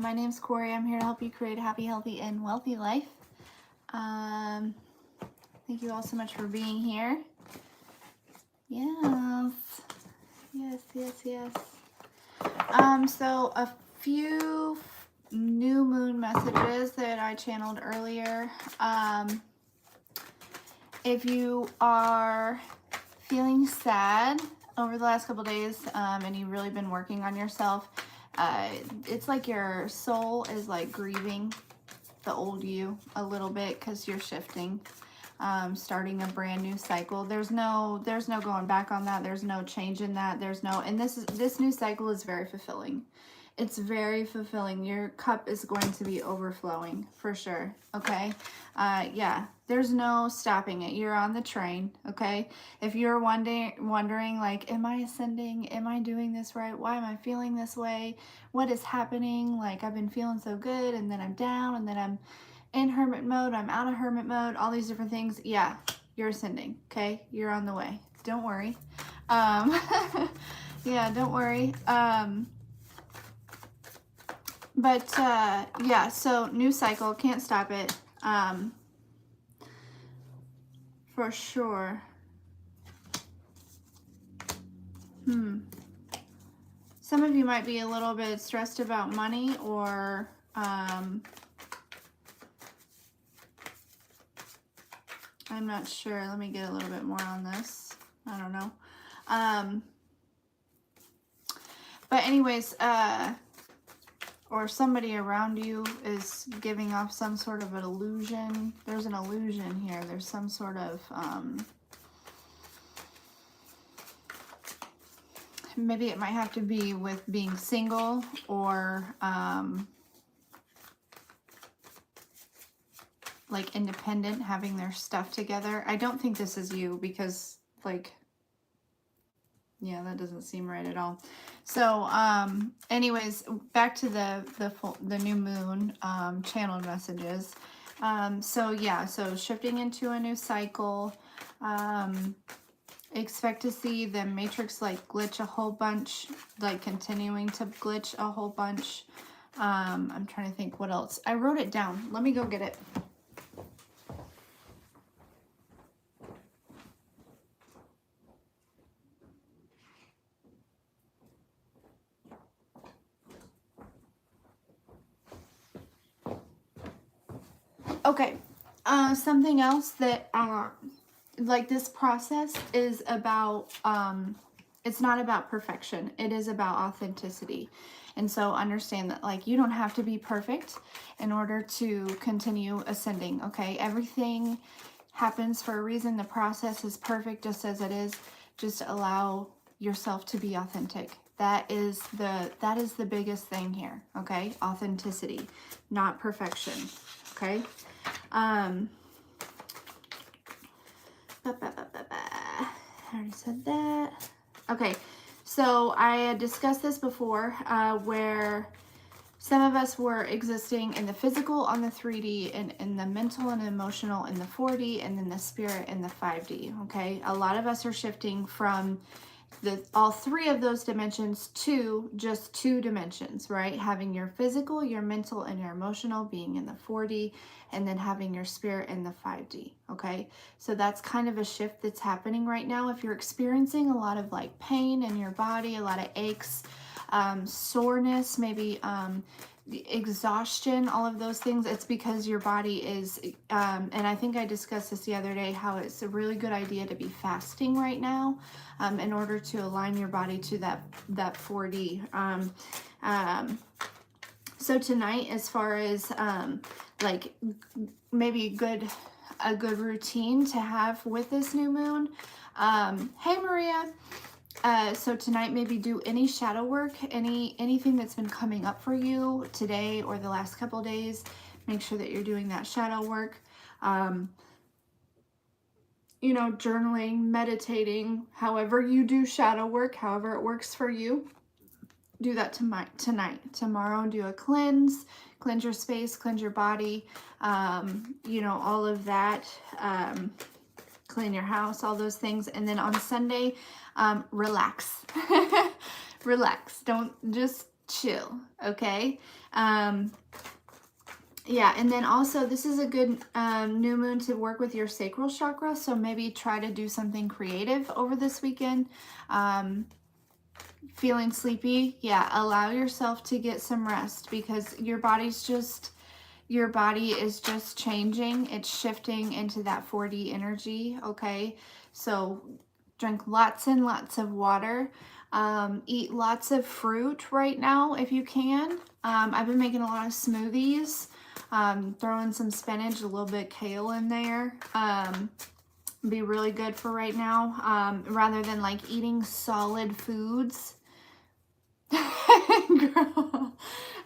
My name's Corey. I'm here to help you create a happy, healthy, and wealthy life. Thank you all so much for being here. Yes. So a few new moon messages that I channeled earlier. If you are feeling sad over the last couple days, and you've really been working on yourself, it's like your soul is like grieving the old you a little bit because you're shifting, starting a brand new cycle. There's no going back on that. There's no change in that. And this new cycle is very fulfilling. It's very fulfilling. Your cup is going to be overflowing for sure. Okay. Yeah, there's no stopping it. You're on the train. Okay. If you're wondering like, am I ascending? Am I doing this right? Why am I feeling this way? What is happening? Like, I've been feeling so good, and then I'm down, and then I'm in hermit mode. I'm out of hermit mode. All these different things. Yeah, you're ascending. Okay. You're on the way. Don't worry. Yeah, don't worry. But yeah, so new cycle, can't stop it, for sure. Some of you might be a little bit stressed about money, or I'm not sure. Let me get a little bit more on this. I don't know. But anyways, or somebody around you is giving off some sort of an illusion. There's an illusion here. There's some sort of, maybe it might have to be with being single, or like independent, having their stuff together. I don't think this is you, because like, yeah, that doesn't seem right at all. So anyways, back to the new moon channeled messages. So yeah, so shifting into a new cycle. Expect to see the matrix like glitch a whole bunch, like continuing to glitch a whole bunch. I'm trying to think what else. I wrote it down. Let me go get it. Okay, something else that, like, this process is about, it's not about perfection. It is about authenticity. And so understand that, like, you don't have to be perfect in order to continue ascending, okay? Everything happens for a reason. The process is perfect just as it is. Just allow yourself to be authentic. That is the biggest thing here, okay? Authenticity, not perfection, okay? I already said that. Okay, so I had discussed this before, where some of us were existing in the physical on the 3D, and in the mental and emotional in the 4D, and then the spirit in the 5D, okay? A lot of us are shifting from all three of those dimensions to just 2 dimensions, right? Having your physical, your mental, and your emotional being in the 4D, and then having your spirit in the 5D, okay? So that's kind of a shift that's happening right now. If you're experiencing a lot of like pain in your body, a lot of aches, soreness, maybe exhaustion, all of those things, it's because your body is, and I think I discussed this the other day, how it's a really good idea to be fasting right now, in order to align your body to that 4D. So tonight, as far as like maybe a good routine to have with this new moon, hey Maria. So tonight, maybe do any shadow work, anything that's been coming up for you today or the last couple of days. Make sure that you're doing that shadow work. You know, journaling, meditating, however you do shadow work, however it works for you. Do that tonight. Tomorrow, do a cleanse your space, cleanse your body, you know, all of that. Clean your house, all those things. And then on Sunday, relax. Relax. Don't just chill, okay? Yeah, and then also this is a good new moon to work with your sacral chakra, so maybe try to do something creative over this weekend. Feeling sleepy, yeah, allow yourself to get some rest, because your body is just changing. It's shifting into that 4D energy, okay? So drink lots and lots of water. Eat lots of fruit right now if you can. I've been making a lot of smoothies, throwing some spinach, a little bit kale in there. Be really good for right now, rather than like eating solid foods. Girl,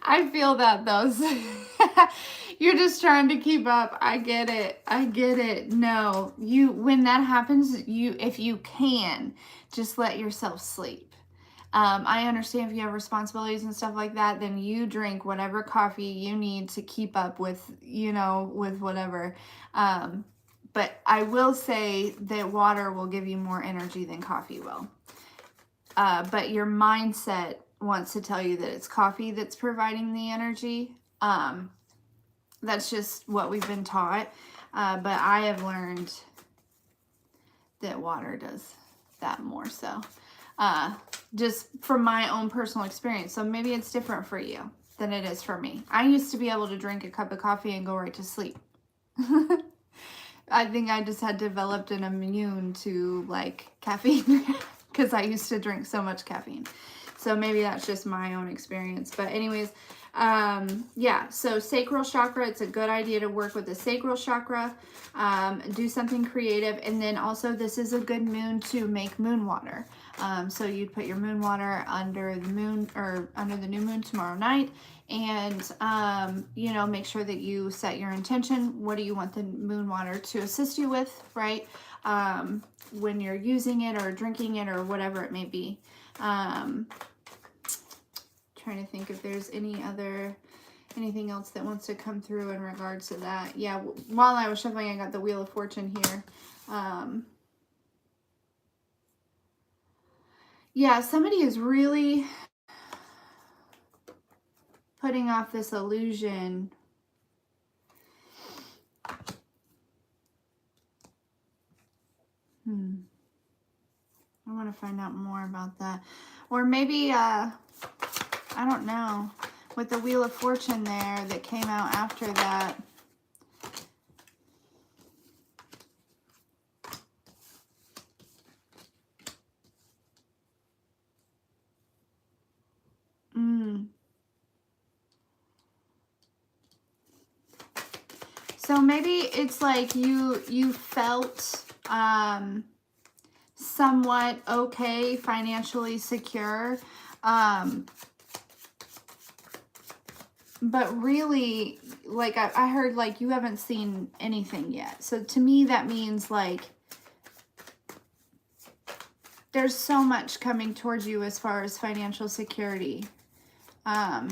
I feel that though. You're just trying to keep up. I get it. I get it. No, when that happens, if you can, just let yourself sleep. I understand if you have responsibilities and stuff like that, then you drink whatever coffee you need to keep up with, with whatever. But I will say that water will give you more energy than coffee will. But your mindset wants to tell you that it's coffee that's providing the energy. That's just what we've been taught. But I have learned that water does that more so. Just from my own personal experience. So maybe it's different for you than it is for me. I used to be able to drink a cup of coffee and go right to sleep. I think I just had developed an immune to like caffeine because I used to drink so much caffeine. So maybe that's just my own experience. But anyways, yeah, so sacral chakra, it's a good idea to work with the sacral chakra, do something creative. And then also this is a good moon to make moon water. So you'd put your moon water under the moon or under the new moon tomorrow night, and, make sure that you set your intention. What do you want the moon water to assist you with, right? When you're using it or drinking it or whatever it may be. Trying to think if there's anything else that wants to come through in regards to that. Yeah, while I was shuffling, I got the Wheel of Fortune here. Yeah, somebody is really putting off this illusion. I want to find out more about that. Or maybe, I don't know, with the Wheel of Fortune there that came out after that. So maybe it's like you felt somewhat okay, financially secure, but really, like I heard, like you haven't seen anything yet. So to me, that means like there's so much coming towards you as far as financial security.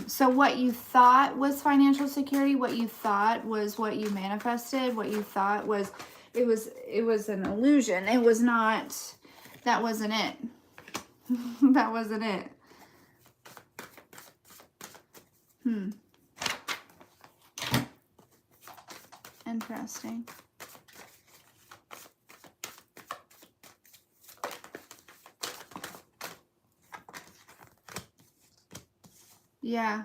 So what you thought was financial security, what you thought was what you manifested, what you thought was, it was an illusion. It was not, that wasn't it. That wasn't it. Interesting. Yeah.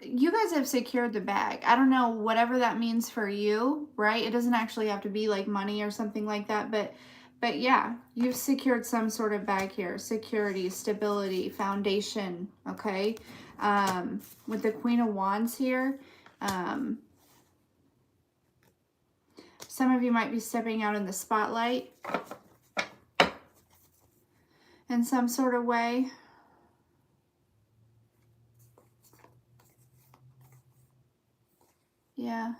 You guys have secured the bag. I don't know, whatever that means for you, right? It doesn't actually have to be like money or something like that, but yeah, you've secured some sort of bag here. Security, stability, foundation, okay? With the Queen of Wands here, some of you might be stepping out in the spotlight in some sort of way. Yeah.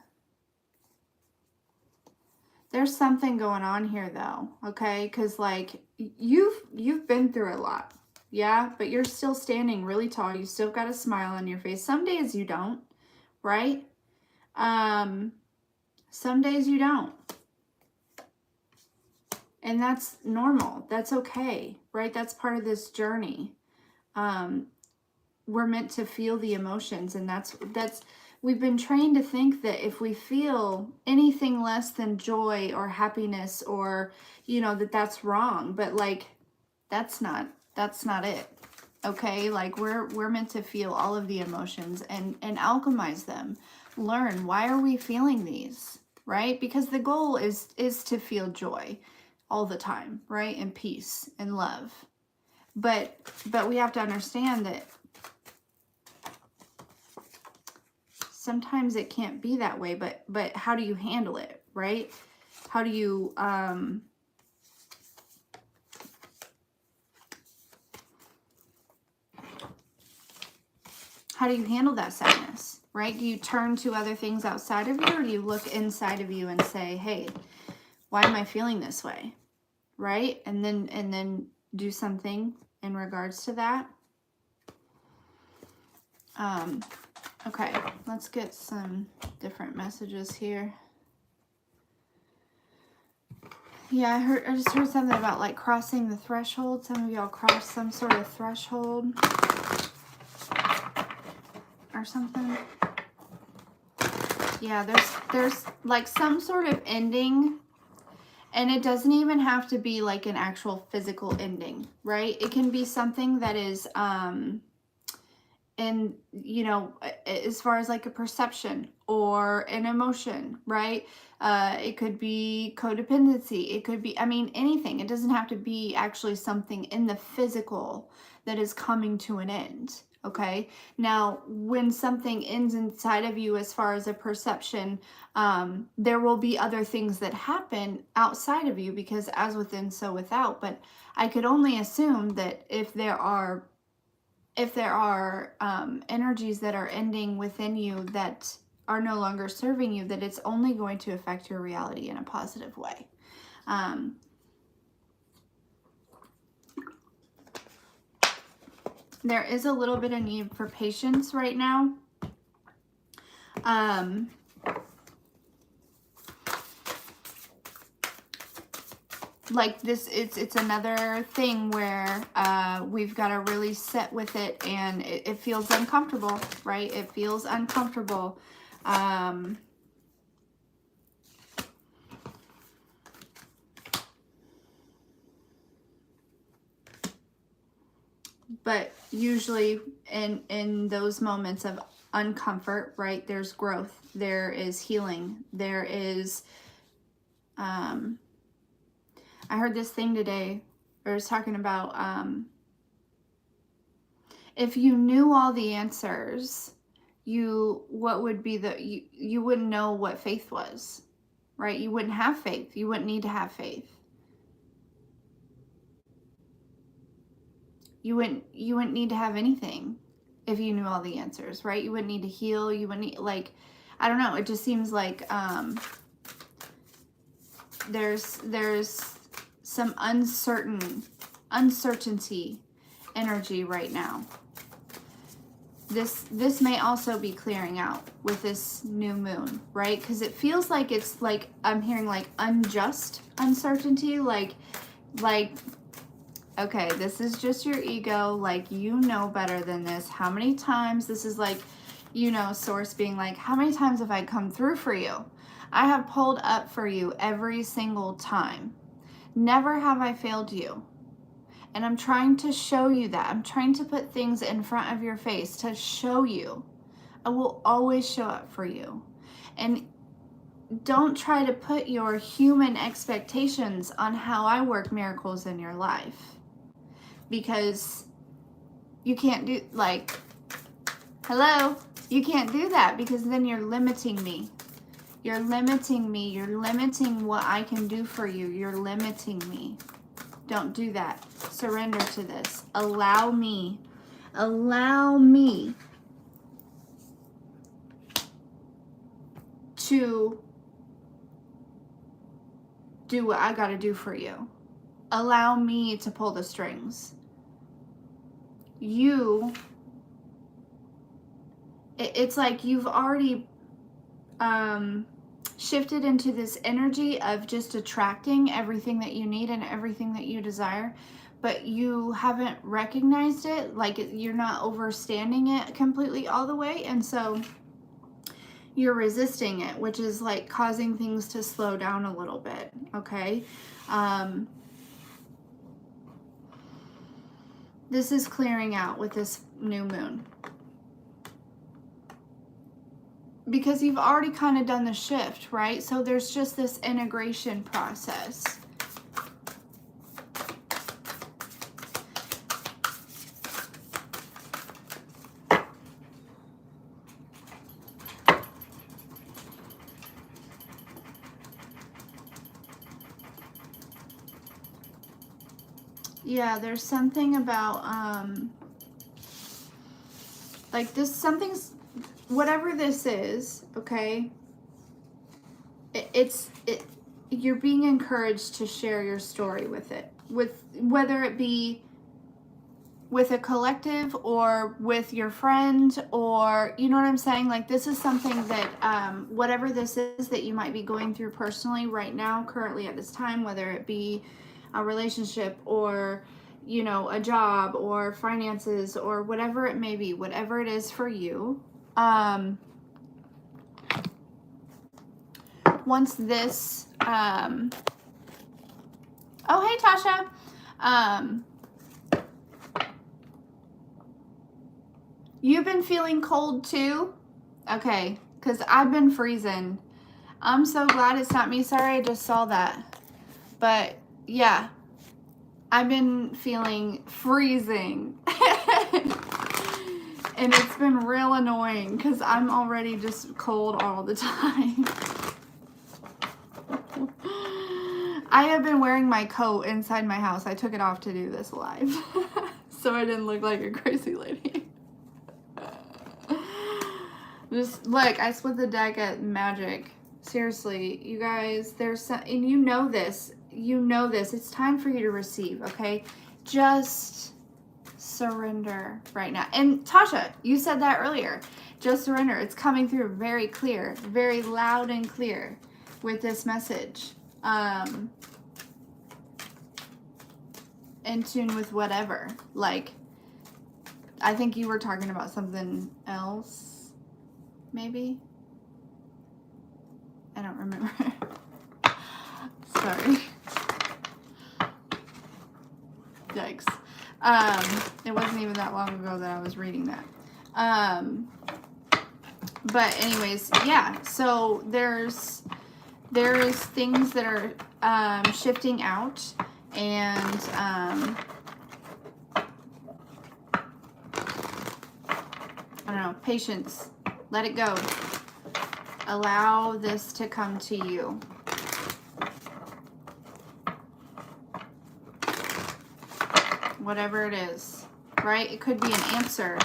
There's something going on here though, okay? Because like you've been through a lot, yeah? But you're still standing really tall. You still got a smile on your face. Some days you don't, right? Some days you don't. And that's normal. That's okay, right? That's part of this journey. we're meant to feel the emotions, and that's we've been trained to think that if we feel anything less than joy or happiness, or that's wrong. But like, that's not it. Okay, like we're meant to feel all of the emotions and alchemize them. Learn, why are we feeling these, right? Because the goal is to feel joy all the time, right? And peace and love. But we have to understand that sometimes it can't be that way, but how do you handle it, right? How do you handle that sadness, right? Do you turn to other things outside of you, or do you look inside of you and say, hey, why am I feeling this way, right? And then do something in regards to that. Okay, let's get some different messages here. Yeah, I just heard something about like crossing the threshold. Some of y'all crossed some sort of threshold or something. Yeah, there's like some sort of ending, and it doesn't even have to be like an actual physical ending, right? It can be something that is and as far as like a perception or an emotion, right? It could be codependency. It could be, I mean, anything. It doesn't have to be actually something in the physical that is coming to an end. Okay. Now, when something ends inside of you, as far as a perception, there will be other things that happen outside of you, because as within, so without. But I could only assume that if there are energies that are ending within you that are no longer serving you, that it's only going to affect your reality in a positive way. There is a little bit of need for patience right now. Like this, it's another thing where we've got to really sit with it, and it feels uncomfortable, right? It feels uncomfortable. But usually in those moments of uncomfort, right, there's growth, there is healing, there is I heard this thing today, or was talking about if you knew all the answers, you wouldn't know what faith was, right? You wouldn't have faith. You wouldn't need to have faith. You wouldn't need to have anything if you knew all the answers, right? You wouldn't need to heal. You wouldn't need, like, I don't know. It just seems like there's some uncertainty energy right now. This may also be clearing out with this new moon, right? Because it feels like it's like, I'm hearing like unjust uncertainty, like, okay, this is just your ego, like, you know better than this. How many times, this is like, source being like, how many times have I come through for you? I have pulled up for you every single time. Never have I failed you. And I'm trying to show you that. I'm trying to put things in front of your face to show you. I will always show up for you. And don't try to put your human expectations on how I work miracles in your life. Because you can't do, like, hello? You can't do that, because then you're limiting me. You're limiting me. You're limiting what I can do for you. You're limiting me. Don't do that. Surrender to this. Allow me to do what I gotta do for you. Allow me to pull the strings. It's like you've already shifted into this energy of just attracting everything that you need and everything that you desire. but you haven't recognized it. Like you're not understanding it completely all the way. And so you're resisting it, which is like causing things to slow down a little bit. Okay. This is clearing out with this new moon. Because you've already kind of done the shift, right? So there's just this integration process. Yeah, there's something about, like this, something's, whatever this is, okay, you're being encouraged to share your story with it, with whether it be with a collective or with your friend, or you know what I'm saying? Like this is something that whatever this is that you might be going through personally right now, currently at this time, whether it be a relationship or, you know, a job or finances or whatever it may be, whatever it is for you. Once this, oh, hey, Tasha. You've been feeling cold too? Okay, because I've been freezing. I'm so glad it's not me. Sorry, I just saw that. But yeah, I've been feeling freezing. And it's been real annoying because I'm already just cold all the time. I have been wearing my coat inside my house. I took it off to do this live. So I didn't look like a crazy lady. Just look, I split the deck at Magic. Seriously, you guys, there's some, and you know this. You know this. It's time for you to receive, okay? Just surrender right now. And Tasha, you said that earlier. Just surrender. It's coming through very clear, very loud and clear with this message. In tune with whatever. Like, I think you were talking about something else, maybe? I don't remember. Sorry. Yikes. It wasn't even that long ago that I was reading that. But anyways, yeah, so there's things that are shifting out, and I don't know, patience, let it go. Allow this to come to you. Whatever it is, right? It could be an answer.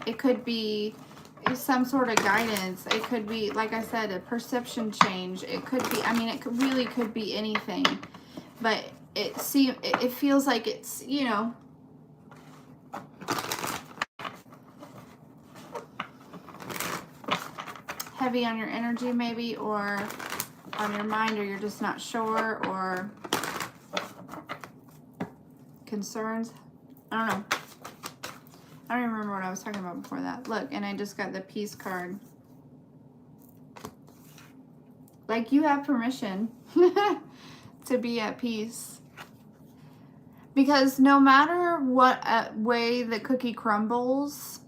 It could be some sort of guidance. It could be, like I said, a perception change. It could be, I mean, it really could be anything. But it feels like it's, you know, heavy on your energy maybe, or on your mind, or you're just not sure, or concerns. I don't know. I don't even remember what I was talking about before that. Look, and I just got the peace card. Like, you have permission to be at peace. Because no matter what way the cookie crumbles,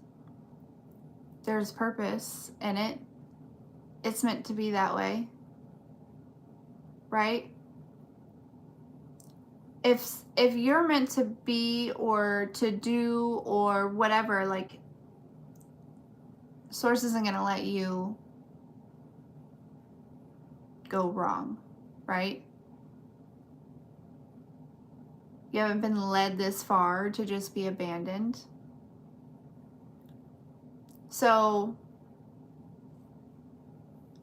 there's purpose in it. It's meant to be that way. Right? If you're meant to be or to do or whatever, like, Source isn't going to let you go wrong, right? You haven't been led this far to just be abandoned. So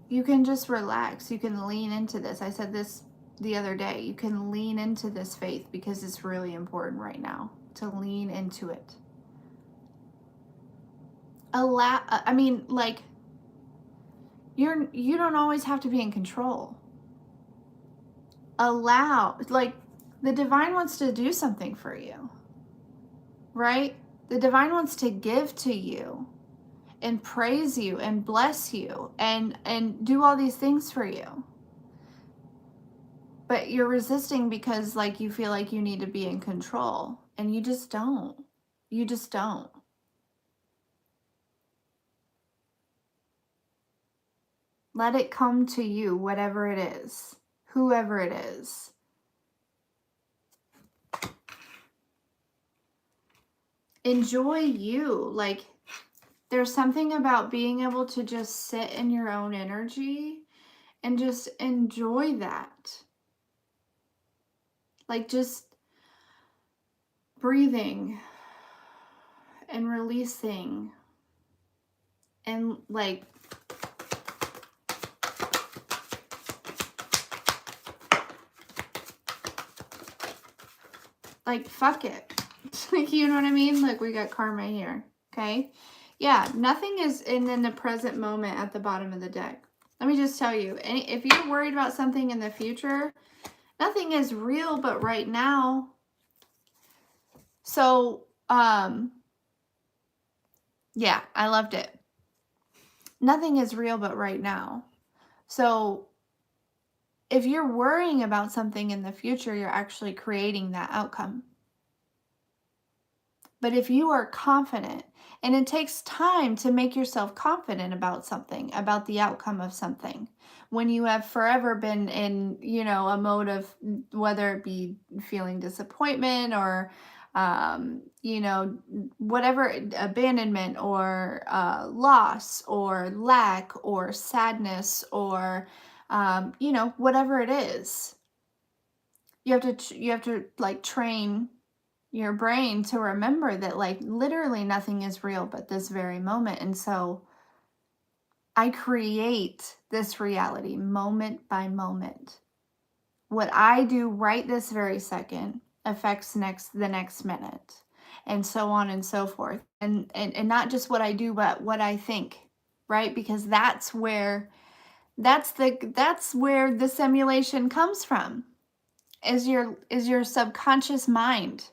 you can just relax. You can lean into this. I said this the other day. You can lean into this faith because it's really important right now to lean into it. I mean, like, you don't always have to be in control. Allow, like, the divine wants to do something for you, right? The divine wants to give to you and praise you and bless you and do all these things for you. But you're resisting because like you feel like you need to be in control, and you just don't. You just don't. Let it come to you, whatever it is, whoever it is. Enjoy you. Like, there's something about being able to just sit in your own energy and just enjoy that. Like, just breathing and releasing and like fuck it. Like, you know what I mean? Like, we got karma here. Okay. Yeah. Nothing is in the present moment at the bottom of the deck. Let me just tell you, if you're worried about something in the future, nothing is real but right now. So, yeah, I loved it. Nothing is real but right now. So, if you're worrying about something in the future, you're actually creating that outcome. But if you are confident, and it takes time to make yourself confident about something, about the outcome of something, when you have forever been in, you know, a mode of, whether it be feeling disappointment or, you know, whatever, abandonment or loss or lack or sadness or, you know, whatever it is, you have to like train your brain to remember that like literally nothing is real but this very moment. And so I create this reality moment by moment. What I do right this very second affects the next minute, and so on and so forth. And not just what I do, but what I think, right? Because that's where the simulation comes from, is your subconscious mind.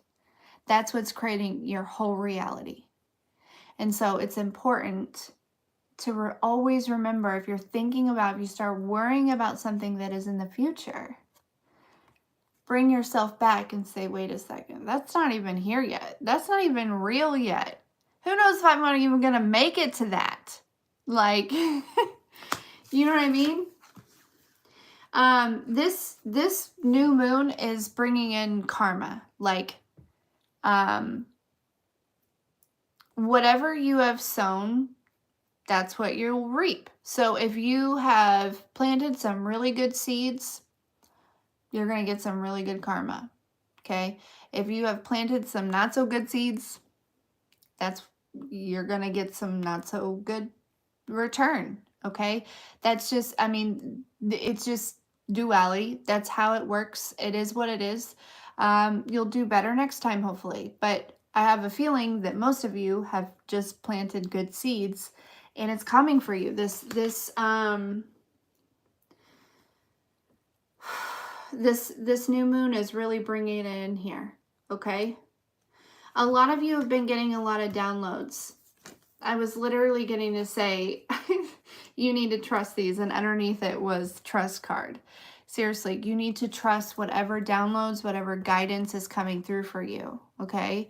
That's what's creating your whole reality. And so it's important to always remember, if you're thinking about, if you start worrying about something that is in the future, bring yourself back and say, wait a second, that's not even here yet. That's not even real yet. Who knows if I'm not even going to make it to that? Like, you know what I mean? This new moon is bringing in karma. Like, whatever you have sown, that's what you'll reap. So if you have planted some really good seeds, you're going to get some really good karma. Okay. If you have planted some not so good seeds, you're going to get some not so good return. Okay. That's just, I mean, it's just duality. That's how it works. It is what it is. You'll do better next time, hopefully. But I have a feeling that most of you have just planted good seeds, and it's coming for you. This new moon is really bringing it in here. Okay. A lot of you have been getting a lot of downloads. I was literally getting to say, you need to trust these, and underneath it was trust card. Seriously, you need to trust whatever downloads, whatever guidance is coming through for you. Okay.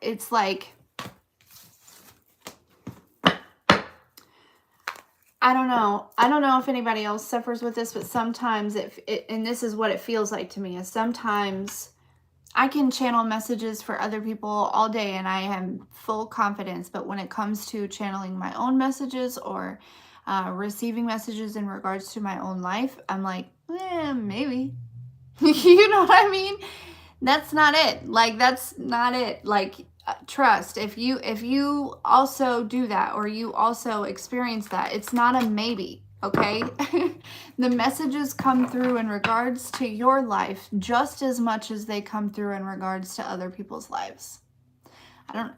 It's like, I don't know if anybody else suffers with this, but sometimes and this is what it feels like to me, is sometimes I can channel messages for other people all day and I have full confidence, but when it comes to channeling my own messages or receiving messages in regards to my own life, I'm like, maybe. You know what I mean? That's not it. Like, that's not it. Like, trust. If you also do that, or you also experience that, it's not a maybe. Okay. The messages come through in regards to your life just as much as they come through in regards to other people's lives. I don't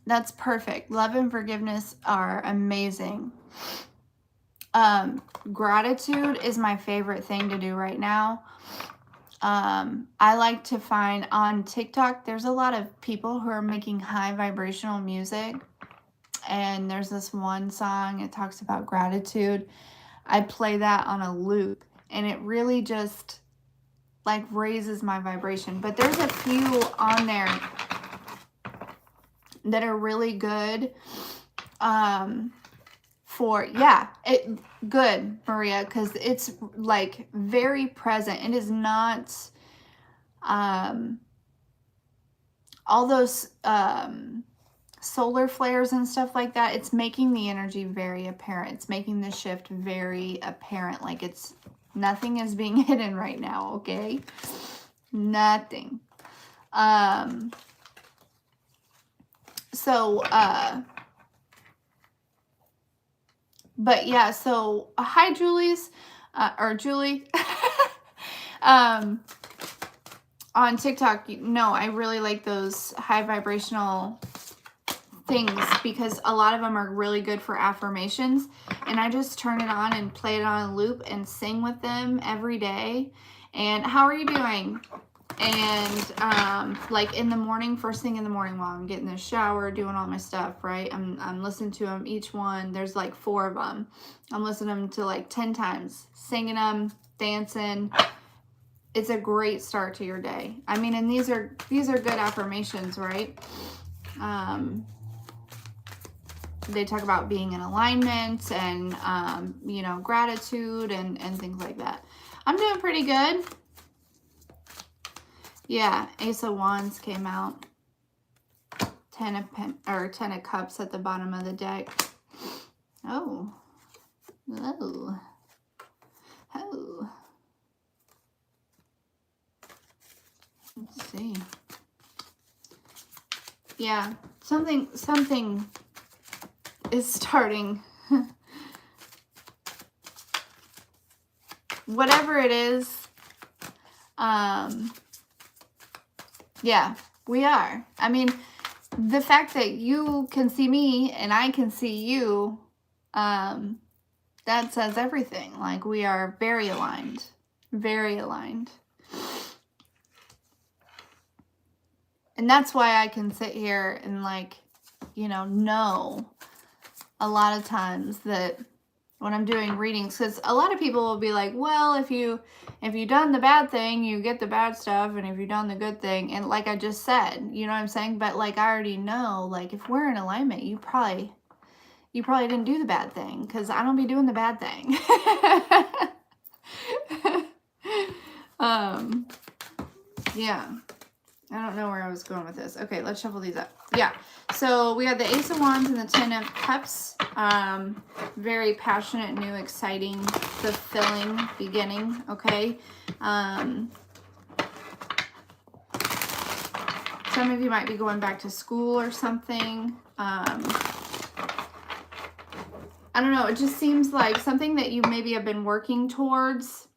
That's perfect. Love and forgiveness are amazing. Gratitude is my favorite thing to do right now. I like to find on TikTok, there's a lot of people who are making high vibrational music. And there's this one song, it talks about gratitude. I play that on a loop, and it really just like raises my vibration. But there's a few on there that are really good. Good, Maria, because it's like very present. It is not all those solar flares and stuff like that. It's making the energy very apparent. It's making the shift very apparent. Like it's nothing is being hidden right now, okay? Nothing. But yeah, so hi, Julie's, or Julie. On TikTok, no, I really like those high vibrational things because a lot of them are really good for affirmations. And I just turn it on and play it on a loop and sing with them every day. And how are you doing? And like in the morning, first thing in the morning while I'm getting the shower, doing all my stuff, right? I'm listening to them, each one. There's like 4 of them. I'm listening to them to like 10 times, singing them, dancing. It's a great start to your day. I mean, and these are good affirmations, right? They talk about being in alignment and, you know, gratitude and things like that. I'm doing pretty good. Yeah, Ace of Wands came out. 10 of Cups at the bottom of the deck. Oh. Oh. Oh. Let's see. Yeah, something is starting. Whatever it is, yeah, we are. I mean, the fact that you can see me and I can see you, that says everything. Like, we are very aligned. Very aligned. And that's why I can sit here and, like, you know a lot of times that when I'm doing readings, because a lot of people will be like, well, if you've done the bad thing, you get the bad stuff, and if you've done the good thing, and like I just said, you know what I'm saying? But like, I already know, like, if we're in alignment, you probably didn't do the bad thing, because I don't be doing the bad thing. Yeah. I don't know where I was going with this. Okay, let's shuffle these up. Yeah, so we have the Ace of Wands and the 10 of Cups. Very passionate, new, exciting, fulfilling beginning, okay? Some of you might be going back to school or something. I don't know, it just seems like something that you maybe have been working towards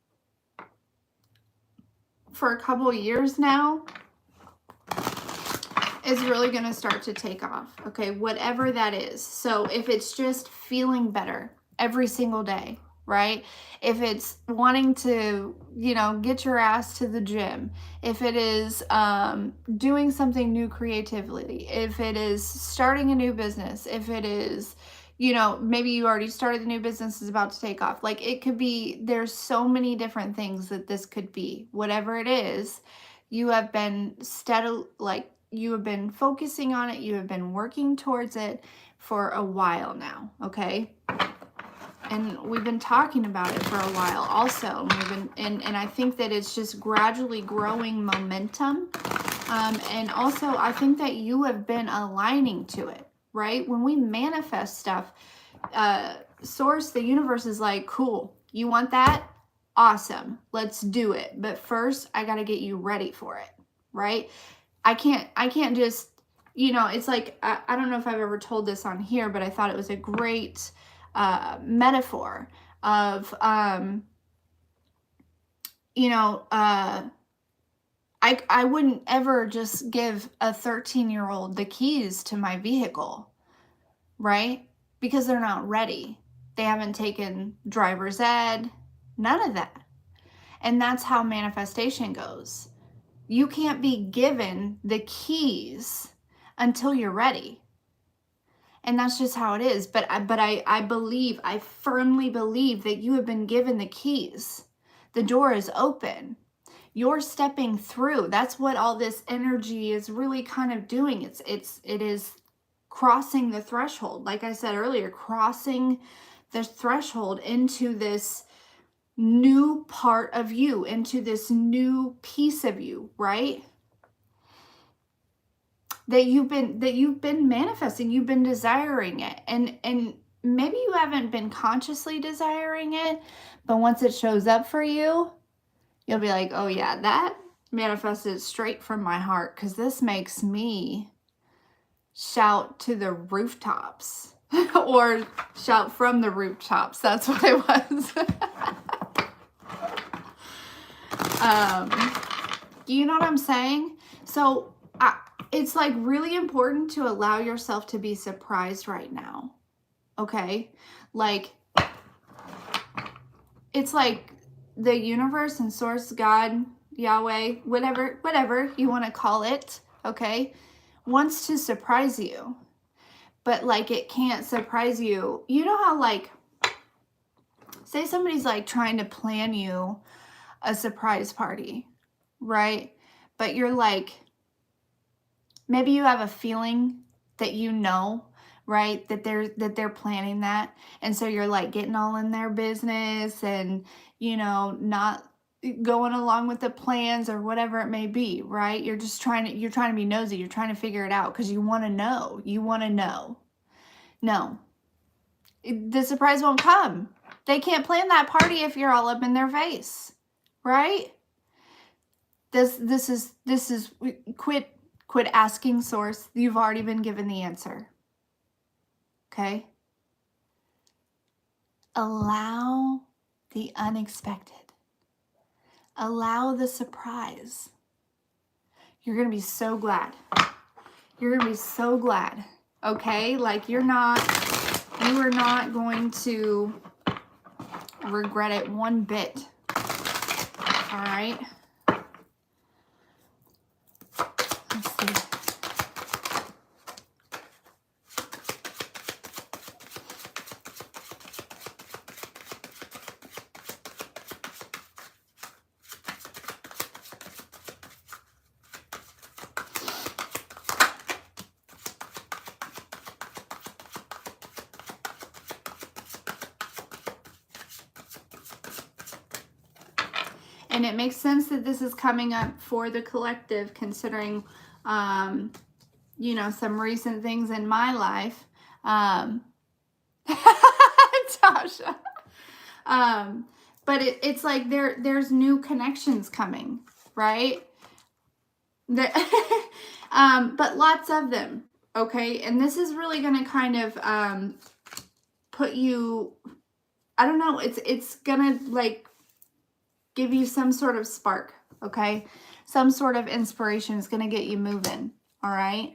for a couple years now is really going to start to take off, okay? Whatever that is. So if it's just feeling better every single day, right? If it's wanting to, you know, get your ass to the gym, if it is doing something new creatively, if it is starting a new business, if it is, you know, maybe you already started the new business, is about to take off. Like, it could be, there's so many different things that this could be. Whatever it is, you have been you have been focusing on it. You have been working towards it for a while now, okay? And we've been talking about it for a while also. And I think that it's just gradually growing momentum. And also, I think that you have been aligning to it, right? When we manifest stuff, Source, the universe is like, cool, you want that? Awesome, let's do it. But first, I got to get you ready for it, right? I can't just, you know, it's like, I don't know if I've ever told this on here, but I thought it was a great metaphor of, you know, I wouldn't ever just give a 13-year-old the keys to my vehicle, right? Because they're not ready. They haven't taken driver's ed, none of that. And that's how manifestation goes. You can't be given the keys until you're ready. And that's just how it is. But I firmly believe that you have been given the keys. The door is open. You're stepping through. That's what all this energy is really kind of doing. It is crossing the threshold. Like I said earlier, crossing the threshold into this new part of you, into this new piece of you, right? That you've been manifesting, you've been desiring it. And maybe you haven't been consciously desiring it, but once it shows up for you, you'll be like, oh yeah, that manifested straight from my heart, because this makes me shout to the rooftops or shout from the rooftops. That's what it was. You know what I'm saying? So it's like really important to allow yourself to be surprised right now. Okay? Like, it's like the universe and source, God, Yahweh, whatever you want to call it, okay, wants to surprise you. But like, it can't surprise you. You know how, like, say somebody's like trying to plan you a surprise party, right? But you're like, maybe you have a feeling that you know, right, that they're planning that, and so you're like getting all in their business and, you know, not going along with the plans or whatever it may be, right? You're trying to be nosy. You're trying to figure it out because you want to know. You want to know. No, the surprise won't come. They can't plan that party if you're all up in their face, right? This is quit asking source. You've already been given the answer. Okay? Allow the unexpected. Allow the surprise. You're going to be so glad. You're going to be so glad. Okay? Like, you are not going to regret it one bit. All right? Let's see. And it makes sense that this is coming up for the collective, considering, you know, some recent things in my life. Tasha. But it's like there's new connections coming, right? But lots of them, okay? And this is really going to kind of put you, I don't know, it's going to like give you some sort of spark, okay? Some sort of inspiration is going to get you moving, all right?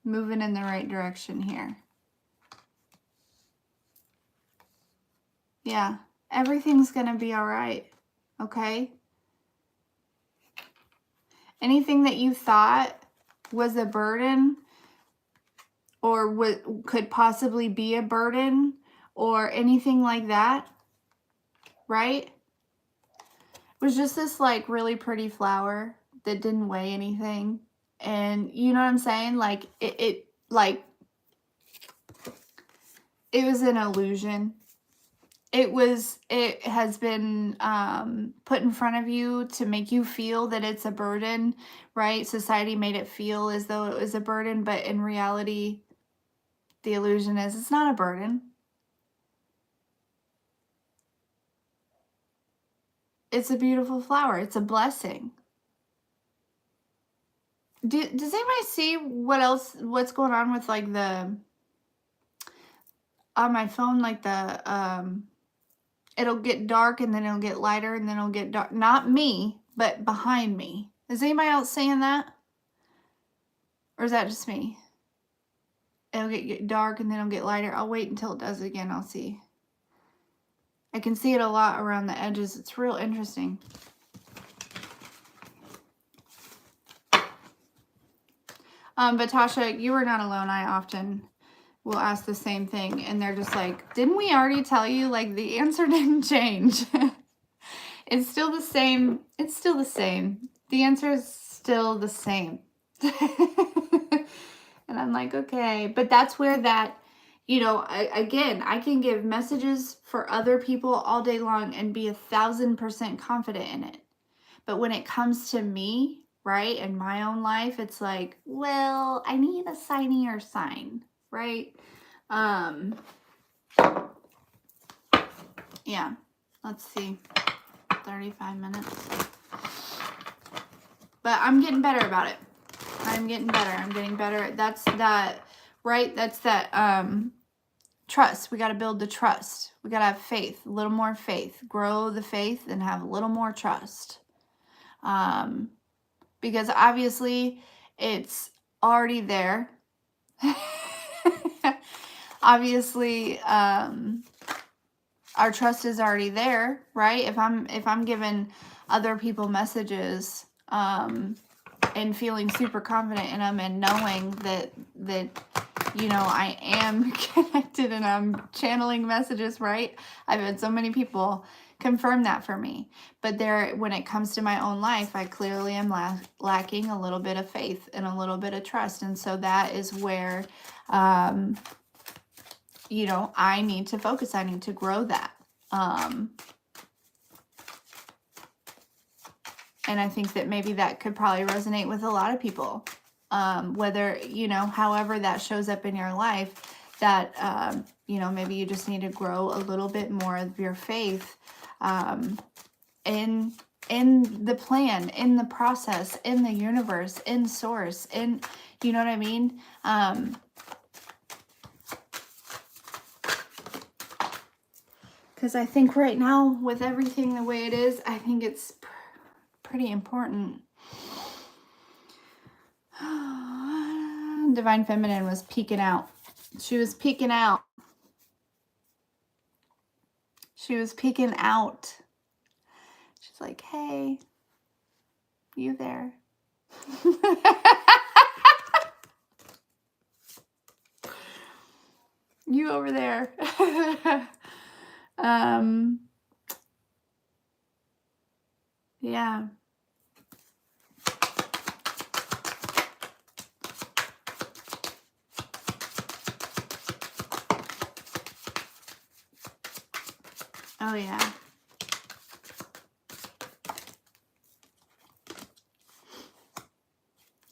Moving in the right direction here. Yeah, everything's going to be all right, okay? Anything that you thought was a burden or could possibly be a burden or anything like that, right? It was just this like really pretty flower that didn't weigh anything. And you know what I'm saying? Like it was an illusion. It has been put in front of you to make you feel that it's a burden, right? Society made it feel as though it was a burden, but in reality, the illusion is it's not a burden. It's a beautiful flower. It's a blessing. Does anybody see what's going on with like on my phone, like it'll get dark and then it'll get lighter and then it'll get dark. Not me, but behind me. Is anybody else seeing that? Or is that just me? It'll get dark and then it'll get lighter. I'll wait until it does it again. I'll see. I can see it a lot around the edges. It's real interesting. But Tasha, you are not alone. I often will ask the same thing, and they're just like, didn't we already tell you? Like, the answer didn't change. It's still the same. It's still the same. The answer is still the same. And I'm like, okay. But that's where that, you know, again, I can give messages for other people all day long and be 1,000% confident in it. But when it comes to me, right, in my own life, it's like, well, I need a signier sign, right? Yeah, let's see, 35 minutes. But I'm getting better about it. I'm getting better. I'm getting better. That's that, right? That's that trust. We got to build the trust. We got to have faith, a little more faith. Grow the faith and have a little more trust. Because obviously it's already there. Obviously, our trust is already there, right? If I'm giving other people messages, and feeling super confident in them and knowing that, you know, I am connected and I'm channeling messages, right? I've had so many people confirm that for me. But there, when it comes to my own life, I clearly am lacking a little bit of faith and a little bit of trust. And so that is where, you know, I need to focus. I need to grow that. And I think that maybe that could probably resonate with a lot of people. Whether, you know, however that shows up in your life, that, you know, maybe you just need to grow a little bit more of your faith in the plan, in the process, in the universe, in source, in, you know what I mean? Because I think right now, with everything the way it is, I think it's pretty important. Divine Feminine was peeking out. She was peeking out. She was peeking out. She's like, hey, you there? You over there. Yeah. Oh, yeah.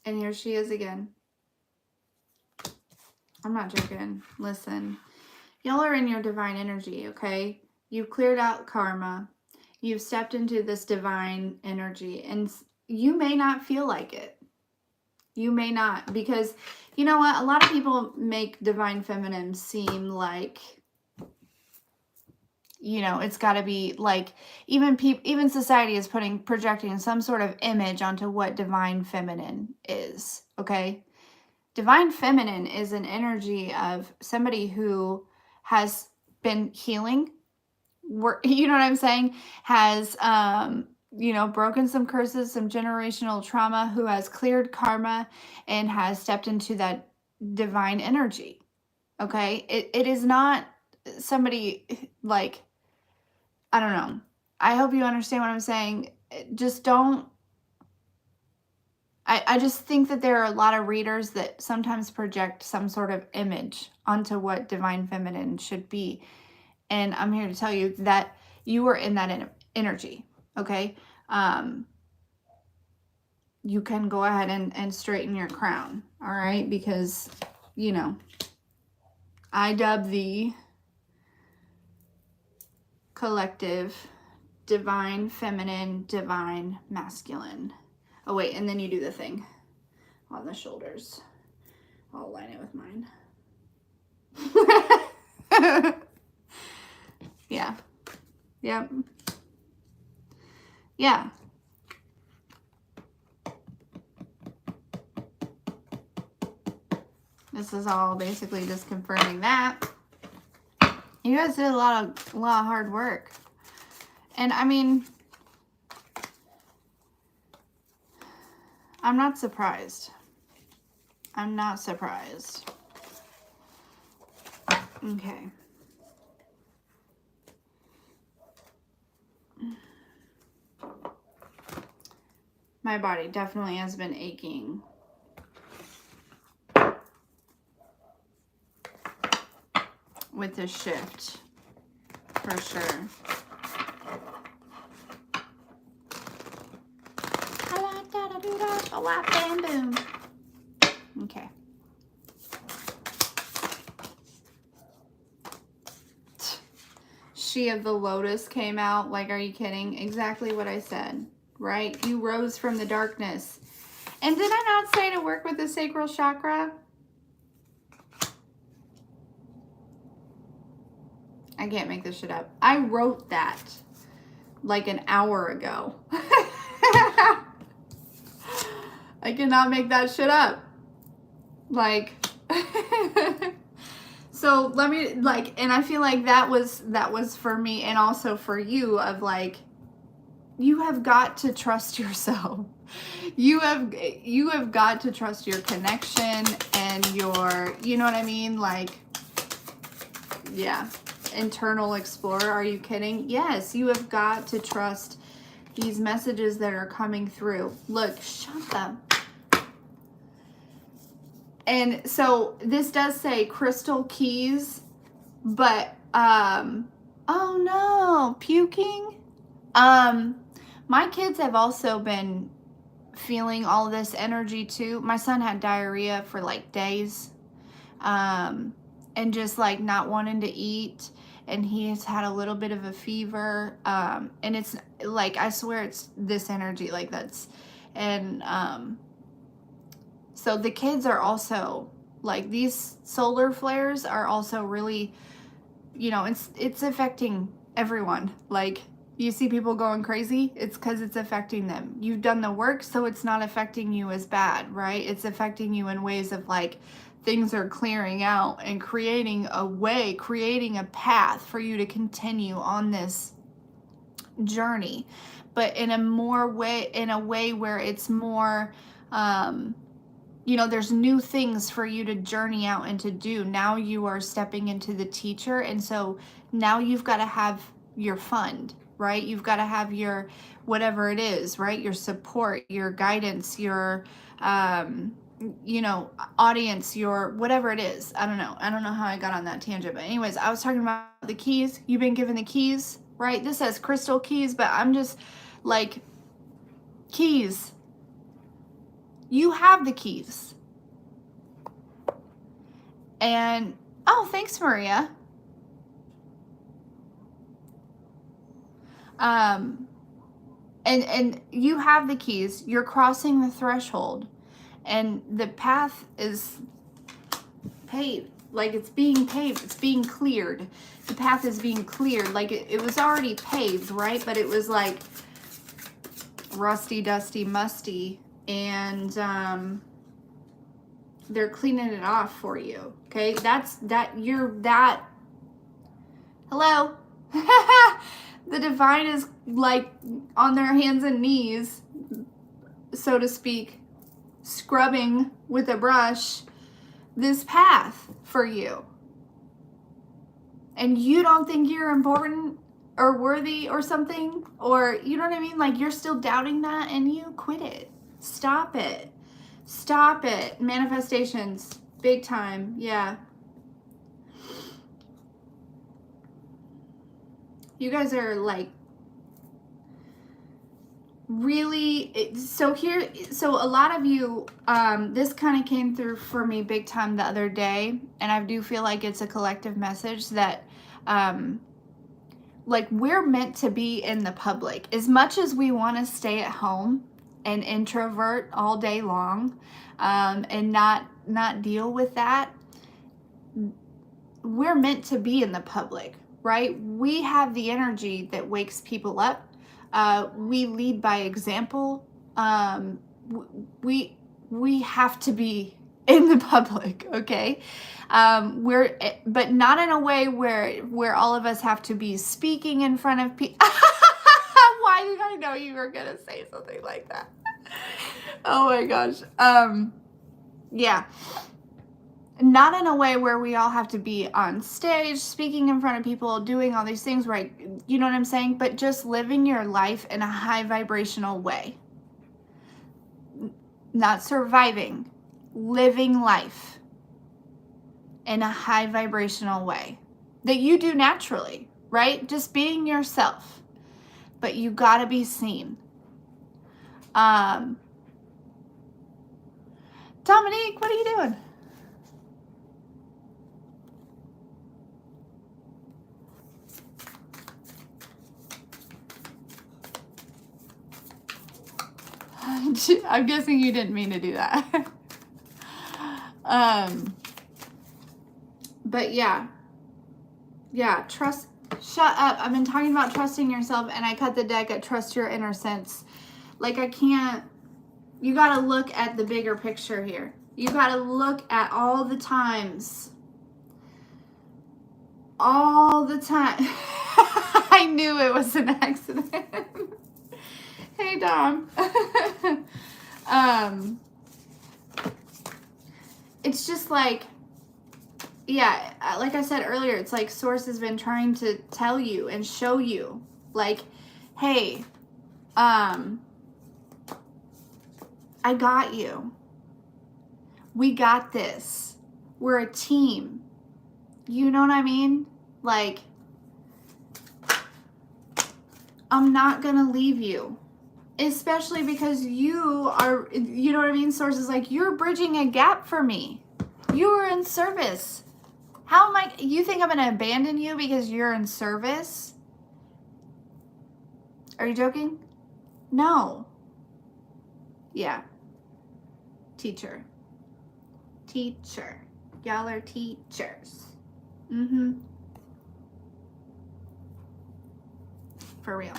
And here she is again. I'm not joking. Listen. Y'all are in your divine energy, okay? You've cleared out karma. You've stepped into this divine energy. And you may not feel like it. You may not. Because, you know what? A lot of people make divine feminine seem like, you know, it's got to be like, even society is projecting some sort of image onto what divine feminine is, okay? Divine feminine is an energy of somebody who has been healing, you know what I'm saying? Has, you know, broken some curses, some generational trauma, who has cleared karma and has stepped into that divine energy, okay? It is not somebody like, I don't know. I hope you understand what I'm saying. Just don't. I just think that there are a lot of readers that sometimes project some sort of image onto what divine feminine should be. And I'm here to tell you that you are in that energy, okay? You can go ahead and straighten your crown, all right? Because, you know, I dub the collective divine feminine, divine masculine. Oh, wait, and then you do the thing on the shoulders. I'll align it with mine. Yeah. Yep. Yeah. This is all basically just confirming that. You guys did a lot of hard work. And I mean, I'm not surprised. I'm not surprised. Okay. My body definitely has been aching. With this shift, for sure. Bam, boom. Okay. She of the Lotus came out. Like, are you kidding? Exactly what I said, right? You rose from the darkness. And did I not say to work with the sacral chakra? I can't make this shit up. I wrote that like an hour ago. I cannot make that shit up. Like, so let me, like, and I feel like that was for me and also for you, of like, you have got to trust yourself. You have got to trust your connection and your, you know what I mean? Like, yeah. Internal explorer, are you kidding? Yes, you have got to trust these messages that are coming through. Look, shut them. And so this does say crystal keys, but oh no, puking. My kids have also been feeling all this energy too. My son had diarrhea for like days, and just like not wanting to eat. And he has had a little bit of a fever. And it's like, I swear it's this energy, like that's, and so the kids are also, like, these solar flares are also really, you know, it's affecting everyone. Like, you see people going crazy, it's because it's affecting them. You've done the work, so it's not affecting you as bad, right? It's affecting you in ways of like, things are clearing out and creating a way, creating a path for you to continue on this journey, but in a way where it's more, you know, there's new things for you to journey out and to do. Now you are stepping into the teacher, and so now you've got to have your fund, right? You've got to have your whatever it is, right? Your support, your guidance, your you know, audience, your whatever it is. I don't know how I got on that tangent, but anyways, I was talking about the keys. You've been given the keys, right? This says crystal keys, but I'm just like, keys. You have the keys. And oh, thanks, Maria. And you have the keys. You're crossing the threshold. And the path is paved, like it's being paved, it's being cleared. The path is being cleared, like it was already paved, right? But it was like rusty, dusty, musty, and they're cleaning it off for you, okay? Hello? The divine is like on their hands and knees, so to speak, scrubbing with a brush this path for you. And you don't think you're important or worthy or something, or you know what I mean? Like, you're still doubting that, and you quit it. Stop it. Stop it. Manifestations, big time. Yeah. You guys are like really, so a lot of you, this kind of came through for me big time the other day, and I do feel like it's a collective message that like, we're meant to be in the public. As much as we want to stay at home and introvert all day long, and not deal with that, we're meant to be in the public, right? We have the energy that wakes people up. We lead by example. We have to be in the public, okay? But not in a way where all of us have to be speaking in front of people. Why did I know you were gonna say something like that? Oh my gosh. Yeah. Not in a way where we all have to be on stage, speaking in front of people, doing all these things, right? You know what I'm saying? But just living your life in a high vibrational way. Not surviving, living life in a high vibrational way that you do naturally, right? Just being yourself, but you gotta be seen. Dominique, what are you doing? I'm guessing you didn't mean to do that. But yeah, trust. Shut up. I've been talking about trusting yourself, and I cut the deck at trust your inner sense. Like, I can't. You got to look at the bigger picture here. You got to look at all the times. All the time. I knew it was an accident. Hey, Dom. It's just like, yeah, like I said earlier, it's like Source has been trying to tell you and show you, like, hey, I got you. We got this. We're a team. You know what I mean? Like, I'm not gonna leave you. Especially because you are, you know what I mean? Source is like, you're bridging a gap for me. You are in service. How am I, you think I'm gonna abandon you because you're in service? Are you joking? No. Yeah. Teacher. Teacher. Y'all are teachers. Mm-hmm. For real.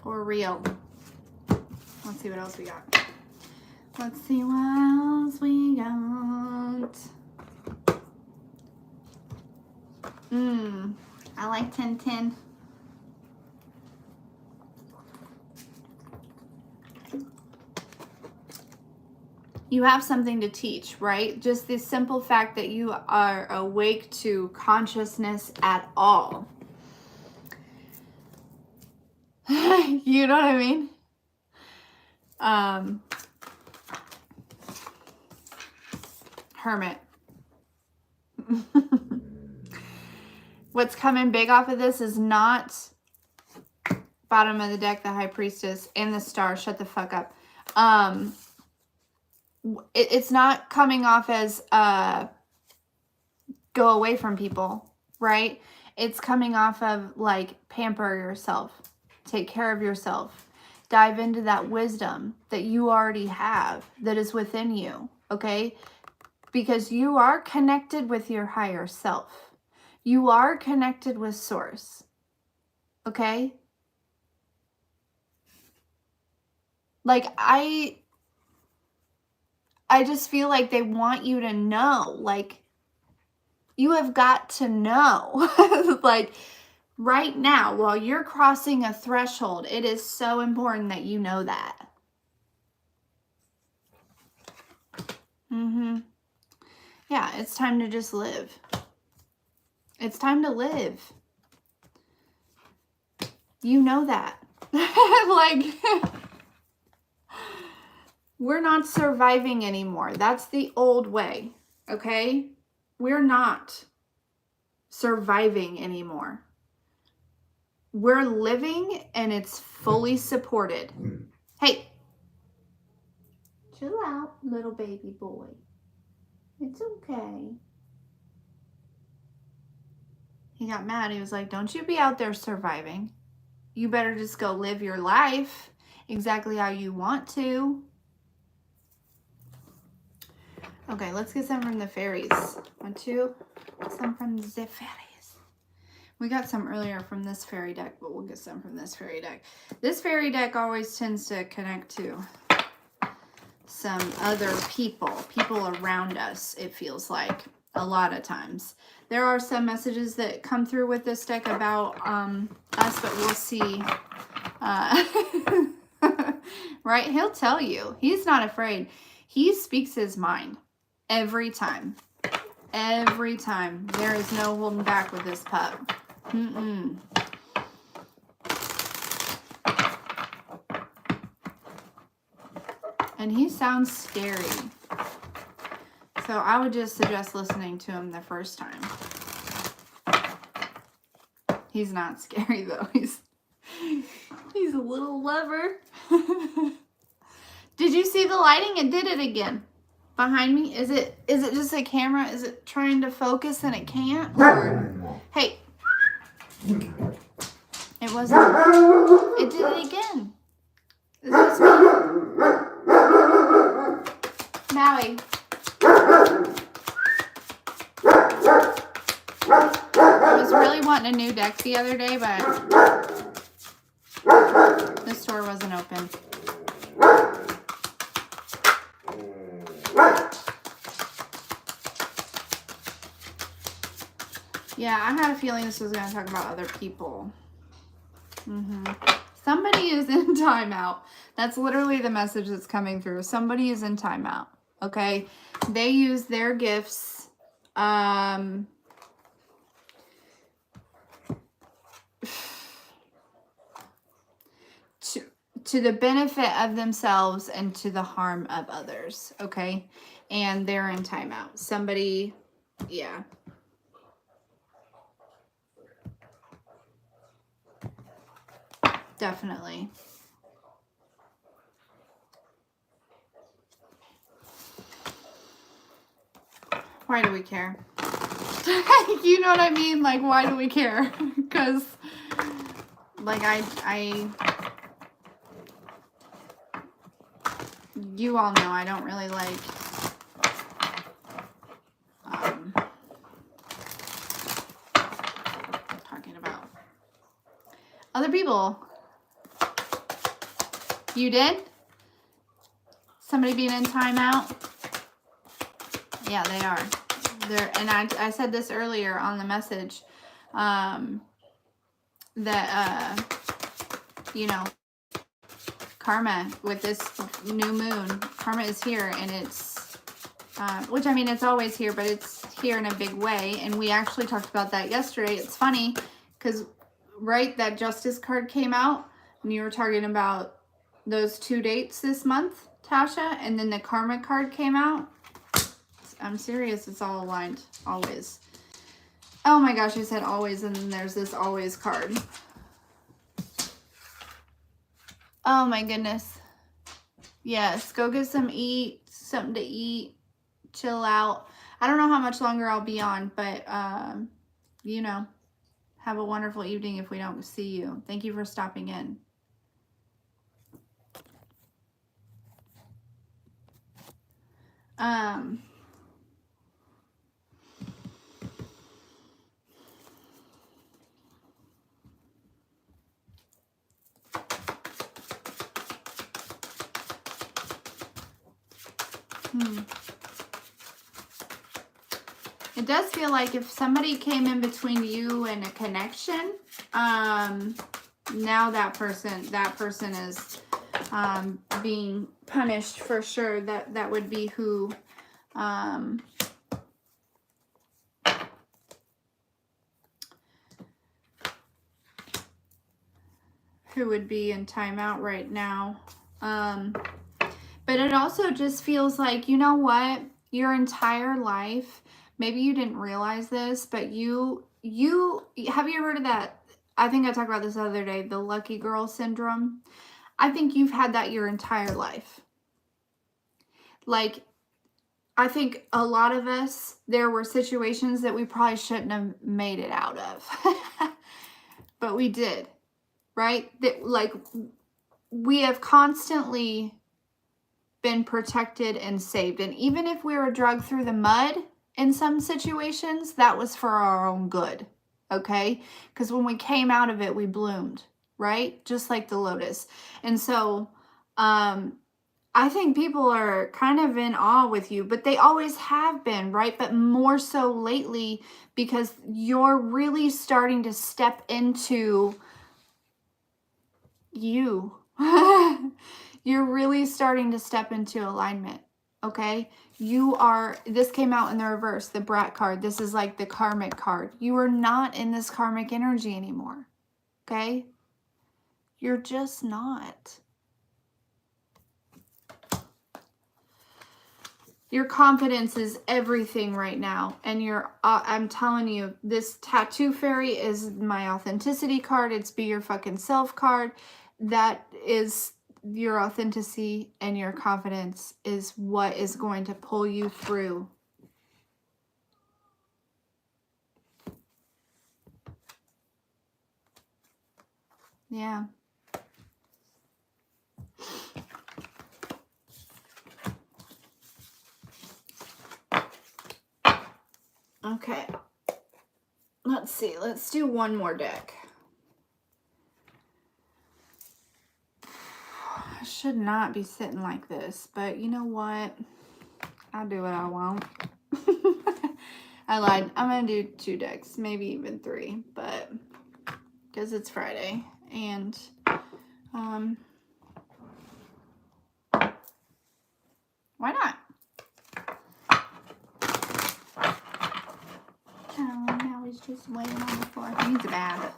For real. Let's see what else we got. Let's see what else we got. I like 10-10. You have something to teach, right? Just the simple fact that you are awake to consciousness at all. You know what I mean? Hermit. What's coming big off of this is not bottom of the deck, the High Priestess, and the Star. Shut the fuck up. It's not coming off as go away from people, right? It's coming off of like pamper yourself, take care of yourself, dive into that wisdom that you already have, that is within you, okay? Because you are connected with your higher self. You are connected with Source, okay? Like, I just feel like they want you to know, like, you have got to know, like, right now, while you're crossing a threshold, it is so important that you know that. Yeah, it's time to just live. It's time to live. You know that. Like, we're not surviving anymore. That's the old way, okay? We're not surviving anymore. We're living and it's fully supported. Hey, chill out, little baby boy. It's okay. He got mad. He was like, don't you be out there surviving. You better just go live your life exactly how you want to. Okay, let's get some from the fairies. Want to? Some from the fairies. We got some earlier from this fairy deck, but we'll get some from this fairy deck. This fairy deck always tends to connect to some other people around us, it feels like a lot of times. There are some messages that come through with this deck about us, but we'll see. Right? He'll tell you. He's not afraid. He speaks his mind every time. Every time. There is no holding back with this pup. Mm-mm. And he sounds scary. So I would just suggest listening to him the first time. He's not scary though. He's a little lover. Did you see the lighting? It did it again. Behind me? Is it just a camera? Is it trying to focus and it can't? Or, hey. It wasn't. It did it again. Is this me? Maui. I was really wanting a new deck the other day, but the store wasn't open. Yeah, I had a feeling this was going to talk about other people. Somebody is in timeout. That's literally the message that's coming through. Somebody is in timeout. Okay? They use their gifts to the benefit of themselves and to the harm of others. Okay? And they're in timeout. Somebody, yeah. Definitely. Why do we care? You know what I mean? Like, why do we care? Because, like, you all know I don't really like, talking about other people. You did? Somebody being in timeout? Yeah, they are. And I said this earlier on the message, that, you know, karma with this new moon, karma is here, and it's, which, I mean, it's always here, but it's here in a big way, and we actually talked about that yesterday. It's funny, because, right, that Justice card came out, and you were talking about those 2 dates this month, Tasha, and then the Karmic card came out. I'm serious, it's all aligned, always. Oh my gosh, I said always, and then there's this always card. Oh my goodness. Yes, go get something to eat, chill out. I don't know how much longer I'll be on, but, you know, have a wonderful evening if we don't see you. Thank you for stopping in. It does feel like if somebody came in between you and a connection, now that person is being punished for sure. That would be who would be in timeout right now. But it also just feels like, you know what, your entire life, maybe you didn't realize this, but have you ever heard of that? I think I talked about this the other day, the lucky girl syndrome. I think you've had that your entire life. Like, I think a lot of us, there were situations that we probably shouldn't have made it out of. But we did, right? That, like, we have constantly been protected and saved. And even if we were dragged through the mud in some situations, that was for our own good, okay? Because when we came out of it, we bloomed, right? Just like the lotus. And so, I think people are kind of in awe with you, but they always have been, right? But more so lately, because you're really starting to step into you. You're really starting to step into alignment, okay? You are, this came out in the reverse, the brat card. This is like the karmic card. You are not in this karmic energy anymore, okay? You're just not. Your confidence is everything right now. And I'm telling you, this tattoo fairy is my authenticity card. It's be your fucking self card. That is your authenticity, and your confidence is what is going to pull you through. Yeah. Okay. Let's see. Let's do one more deck. I should not be sitting like this, but you know what? I'll do what I want. I lied. I'm going to do 2 decks, maybe even 3, but because it's Friday, and why not? Oh, now he's just laying on the floor. He needs a bath.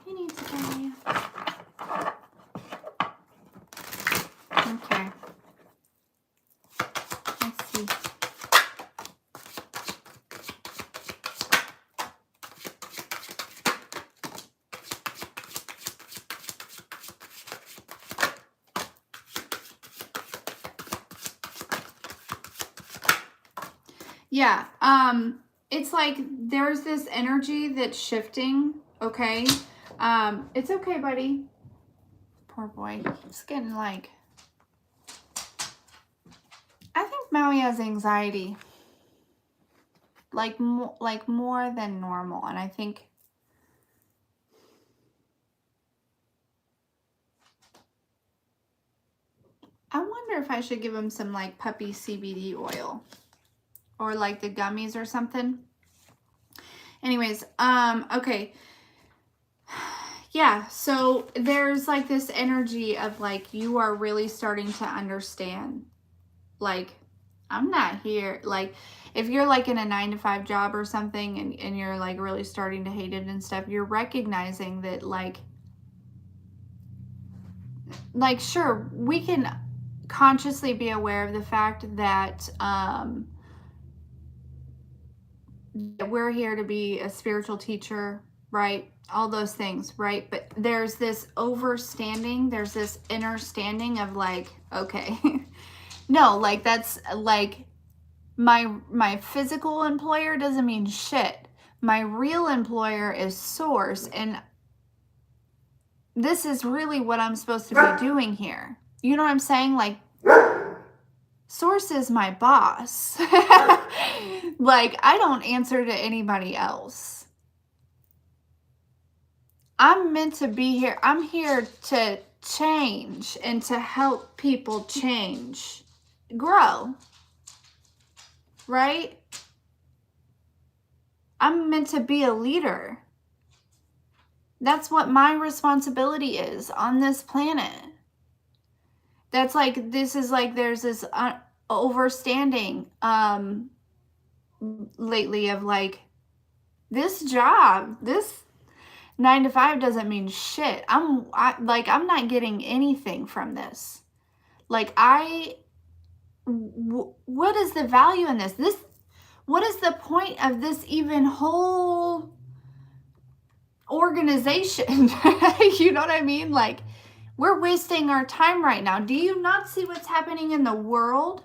He needs a bath. Okay. Let's see. Yeah, it's like there's this energy that's shifting, okay? It's okay, buddy. Poor boy. He's getting like, I think Maui has anxiety. Like more than normal, and I think I wonder if I should give him some like puppy CBD oil. Or like the gummies or something. Anyways, okay. Yeah, so there's like this energy of like you are really starting to understand. Like, I'm not here. Like, if you're like in a 9-to-5 job or something and you're like really starting to hate it and stuff, you're recognizing that like sure, we can consciously be aware of the fact that we're here to be a spiritual teacher, right? All those things, right? But there's this overstanding, there's this inner standing of like, okay, no, like that's like my physical employer doesn't mean shit. My real employer is Source, and this is really what I'm supposed to be doing here. You know what I'm saying? Like, Source is my boss. Like, I don't answer to anybody else. I'm meant to be here. I'm here to change and to help people change, grow, right? I'm meant to be a leader. That's what my responsibility is on this planet. That's like, this is like, there's this overstanding lately of like, this job, this 9-to-5 doesn't mean shit. I'm not getting anything from this. Like, what is the value in this? What is the point of this even whole organization? You know what I mean? Like, we're wasting our time right now. Do you not see what's happening in the world?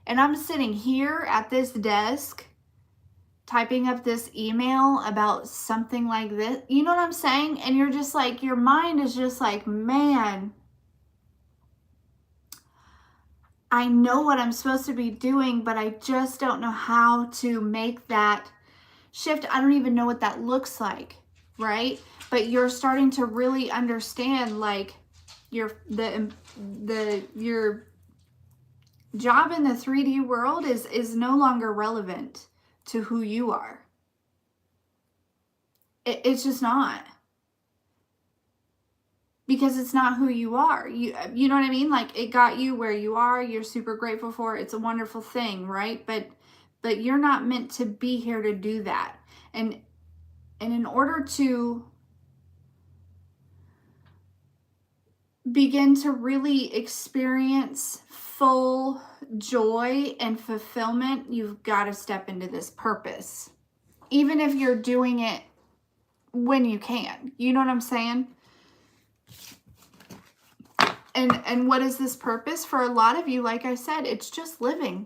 And I'm sitting here at this desk typing up this email about something like this. You know what I'm saying? And you're just like, your mind is just like, man, I know what I'm supposed to be doing, but I just don't know how to make that shift. I don't even know what that looks like, right? But you're starting to really understand, like, your job in the 3D world is no longer relevant to who you are. It's just not. Because it's not who you are. You know what I mean? Like, it got you where you are. You're super grateful for it. It's a wonderful thing, right? But you're not meant to be here to do that. And in order to begin to really experience full joy and fulfillment, you've got to step into this purpose. Even if you're doing it when you can. You know what I'm saying? And what is this purpose? For a lot of you, like I said, it's just living.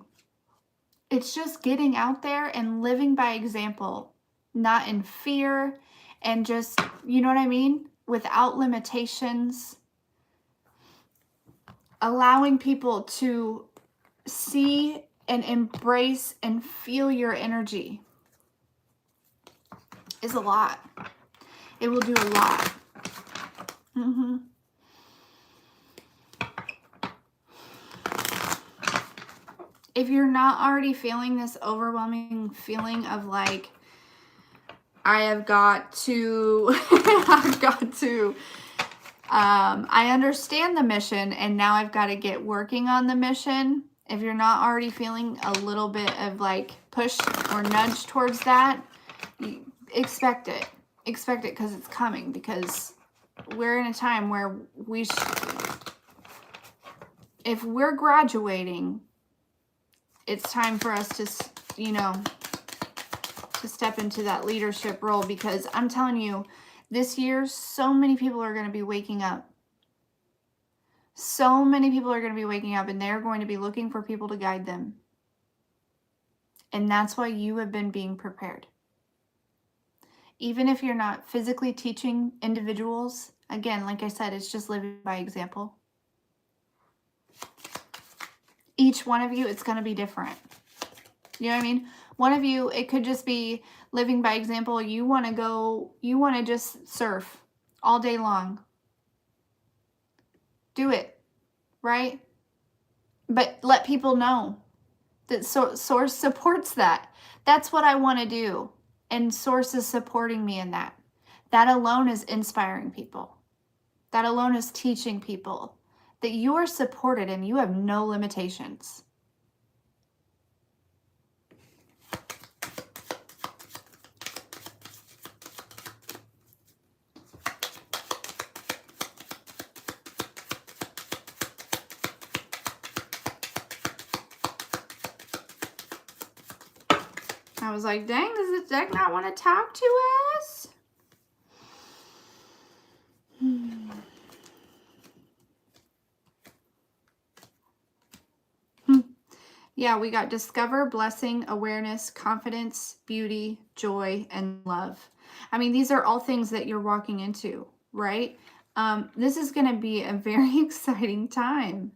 It's just getting out there and living by example, not in fear, and just, you know what I mean? Without limitations. Allowing people to see and embrace and feel your energy is a lot. It will do a lot. If you're not already feeling this overwhelming feeling of like, I have got to, I understand the mission and now I've got to get working on the mission. If you're not already feeling a little bit of like push or nudge towards that, expect it. Expect it because it's coming, because we're in a time where if we're graduating, it's time for us to, you know, to step into that leadership role, because I'm telling you, this year, so many people are going to be waking up. So many people are going to be waking up, and they're going to be looking for people to guide them. And that's why you have been being prepared. Even if you're not physically teaching individuals, again, like I said, it's just living by example. Each one of you, it's going to be different. You know what I mean? One of you, it could just be living by example. You want to just surf all day long. Do it, right? But let people know that Source supports that. That's what I want to do. And Source is supporting me in that. That alone is inspiring people. That alone is teaching people that you are supported and you have no limitations. I was like, dang, does this deck not want to talk to us? Yeah, we got discover, blessing, awareness, confidence, beauty, joy, and love. I mean, these are all things that you're walking into, right? This is going to be a very exciting time.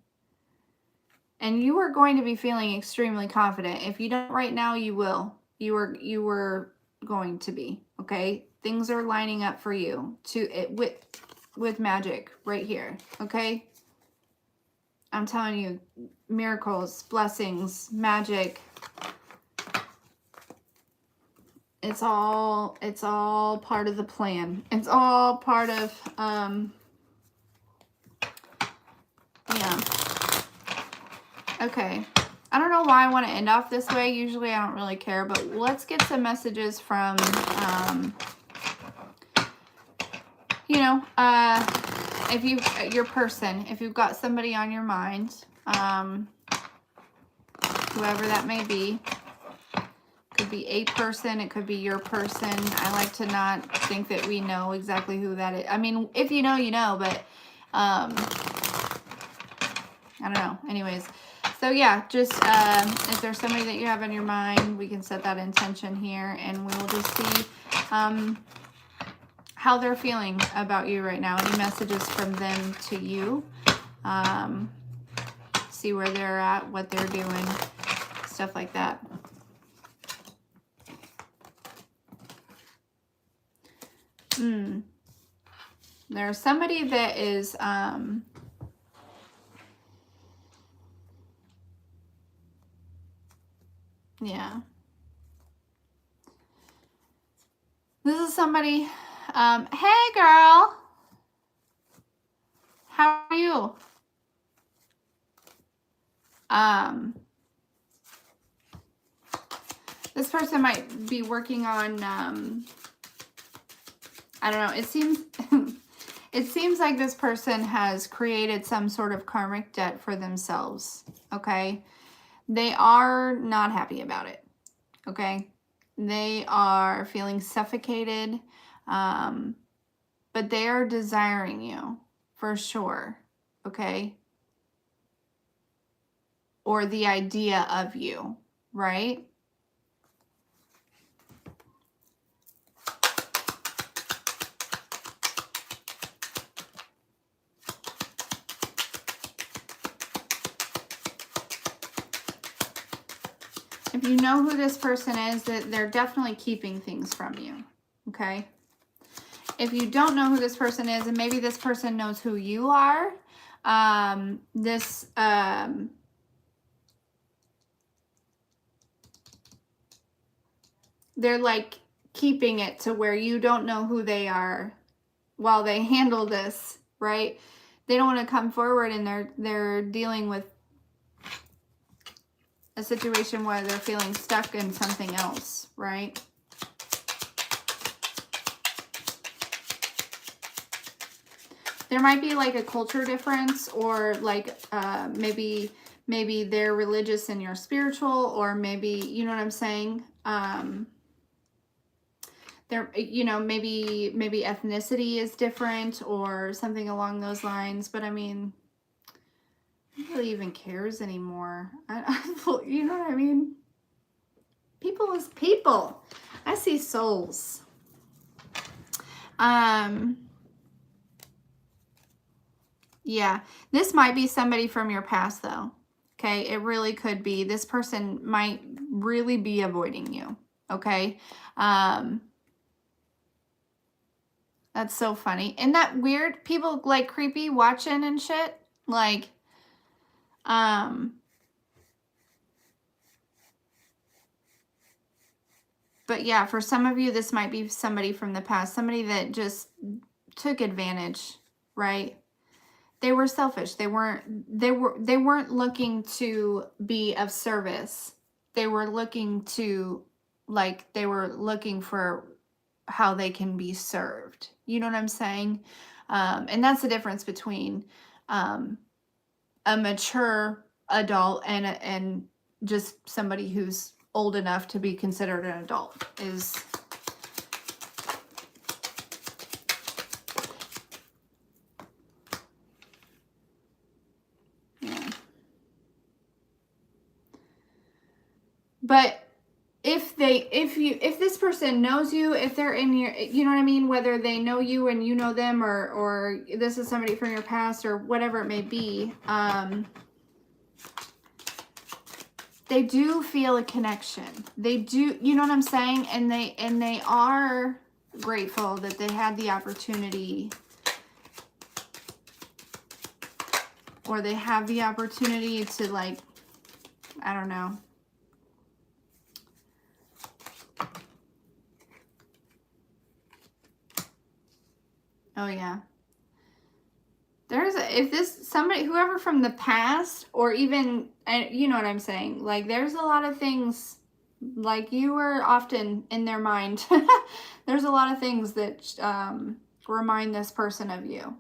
And you are going to be feeling extremely confident. If you don't right now, you will. You were going to be, okay? Things are lining up for you with magic right here, okay? I'm telling you, miracles, blessings, magic. It's all part of the plan. It's all part of, yeah. Okay. I don't know why I want to end off this way. Usually I don't really care, but let's get some messages from, you know, if your person, if you've got somebody on your mind, whoever that may be, could be a person, it could be your person. I like to not think that we know exactly who that is. I mean, if you know, you know, but I don't know. Anyways, so yeah, just if there's somebody that you have on your mind, we can set that intention here, and we will just see how they're feeling about you right now. Any messages from them to you. See where they're at, what they're doing, stuff like that. There's somebody that is Yeah. This is somebody, hey girl, how are you? This person might be working on, I don't know, it seems, it seems like this person has created some sort of karmic debt for themselves, okay? They are not happy about it, okay? They are feeling suffocated, but they are desiring you for sure, okay? Or the idea of you, right? If you know who this person is, that they're definitely keeping things from you, okay? If you don't know who this person is, and maybe this person knows who you are, they're like keeping it to where you don't know who they are while they handle this, right? They don't want to come forward, and they're dealing with a situation where they're feeling stuck in something else, right? There might be like a culture difference, or like maybe they're religious and you're spiritual, or maybe, you know what I'm saying? There, you know, maybe ethnicity is different or something along those lines. But I mean, who really even cares anymore? You know what I mean? People is people. I see souls. Yeah, this might be somebody from your past though. Okay, it really could be. This person might really be avoiding you. Okay. That's so funny. Isn't that weird? People like creepy watching and shit. Like, but yeah, for some of you, this might be somebody from the past, somebody that just took advantage, right? They were selfish. They weren't looking to be of service. They were looking to, like, they were looking for how they can be served. You know what I'm saying? And that's the difference between a mature adult and just somebody who's old enough to be considered an adult is... But if this person knows you, if they're in your, you know what I mean, whether they know you and you know them, or this is somebody from your past or whatever it may be, they do feel a connection. They do, you know what I'm saying? And they are grateful that they had the opportunity, or they have the opportunity to, like, I don't know. Oh yeah. If this somebody, whoever from the past, or even, you know what I'm saying, like, there's a lot of things, like, you were often in their mind. There's a lot of things that remind this person of you,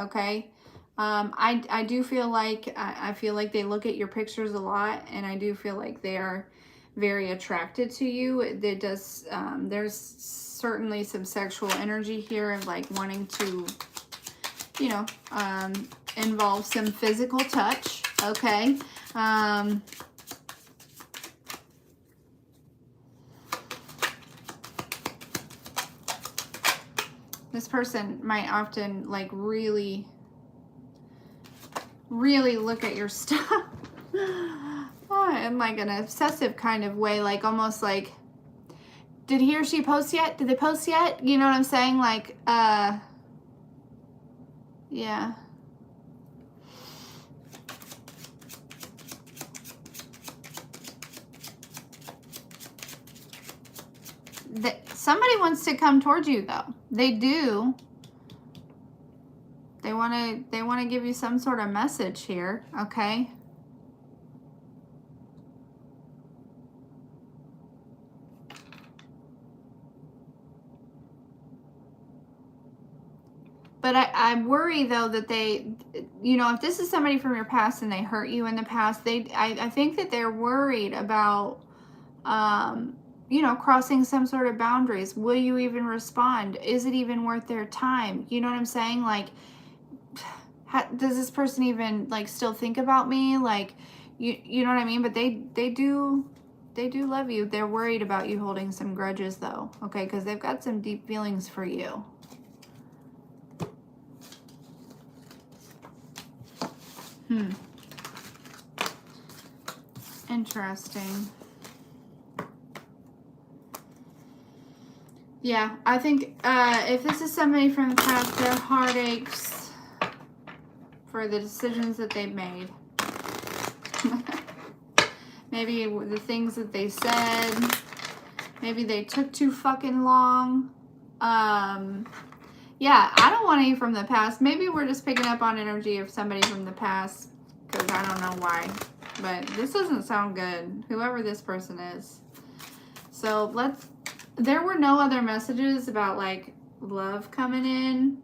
okay? I do feel like, I feel like they look at your pictures a lot, and I do feel like they are very attracted to you. It does, there's certainly some sexual energy here of, like, wanting to, you know, involve some physical touch, okay? This person might often, like, really look at your stuff in, like, an obsessive kind of way, like, almost like, did he or she post yet? Did they post yet? You know what I'm saying? Like, yeah. somebody wants to come towards you, though. They do. They want to give you some sort of message here, okay? But I worry, though, that they, you know, if this is somebody from your past and they hurt you in the past, I think that they're worried about, you know, crossing some sort of boundaries. Will you even respond? Is it even worth their time? You know what I'm saying? Like, does this person even, like, still think about me? Like, you know what I mean? But they do love you. They're worried about you holding some grudges, though, okay? Because they've got some deep feelings for you. Interesting. Yeah, I think if this is somebody from the past, their heartaches for the decisions that they've made. Maybe the things that they said. Maybe they took too fucking long. Yeah, I don't want any from the past. Maybe we're just picking up on energy of somebody from the past, because I don't know why. But this doesn't sound good, whoever this person is. So there were no other messages about, like, love coming in.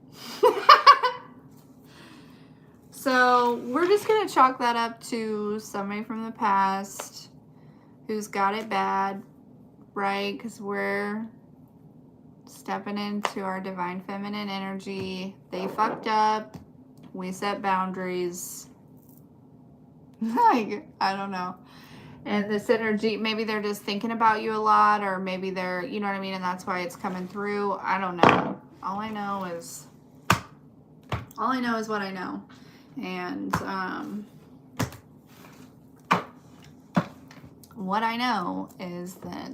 So we're just going to chalk that up to somebody from the past who's got it bad, right? Because we're stepping into our divine feminine energy. They fucked up. We set boundaries. Like, I don't know. And this energy, maybe they're just thinking about you a lot, or maybe they're, you know what I mean, and that's why it's coming through. I don't know. All I know is what I know. And what I know is that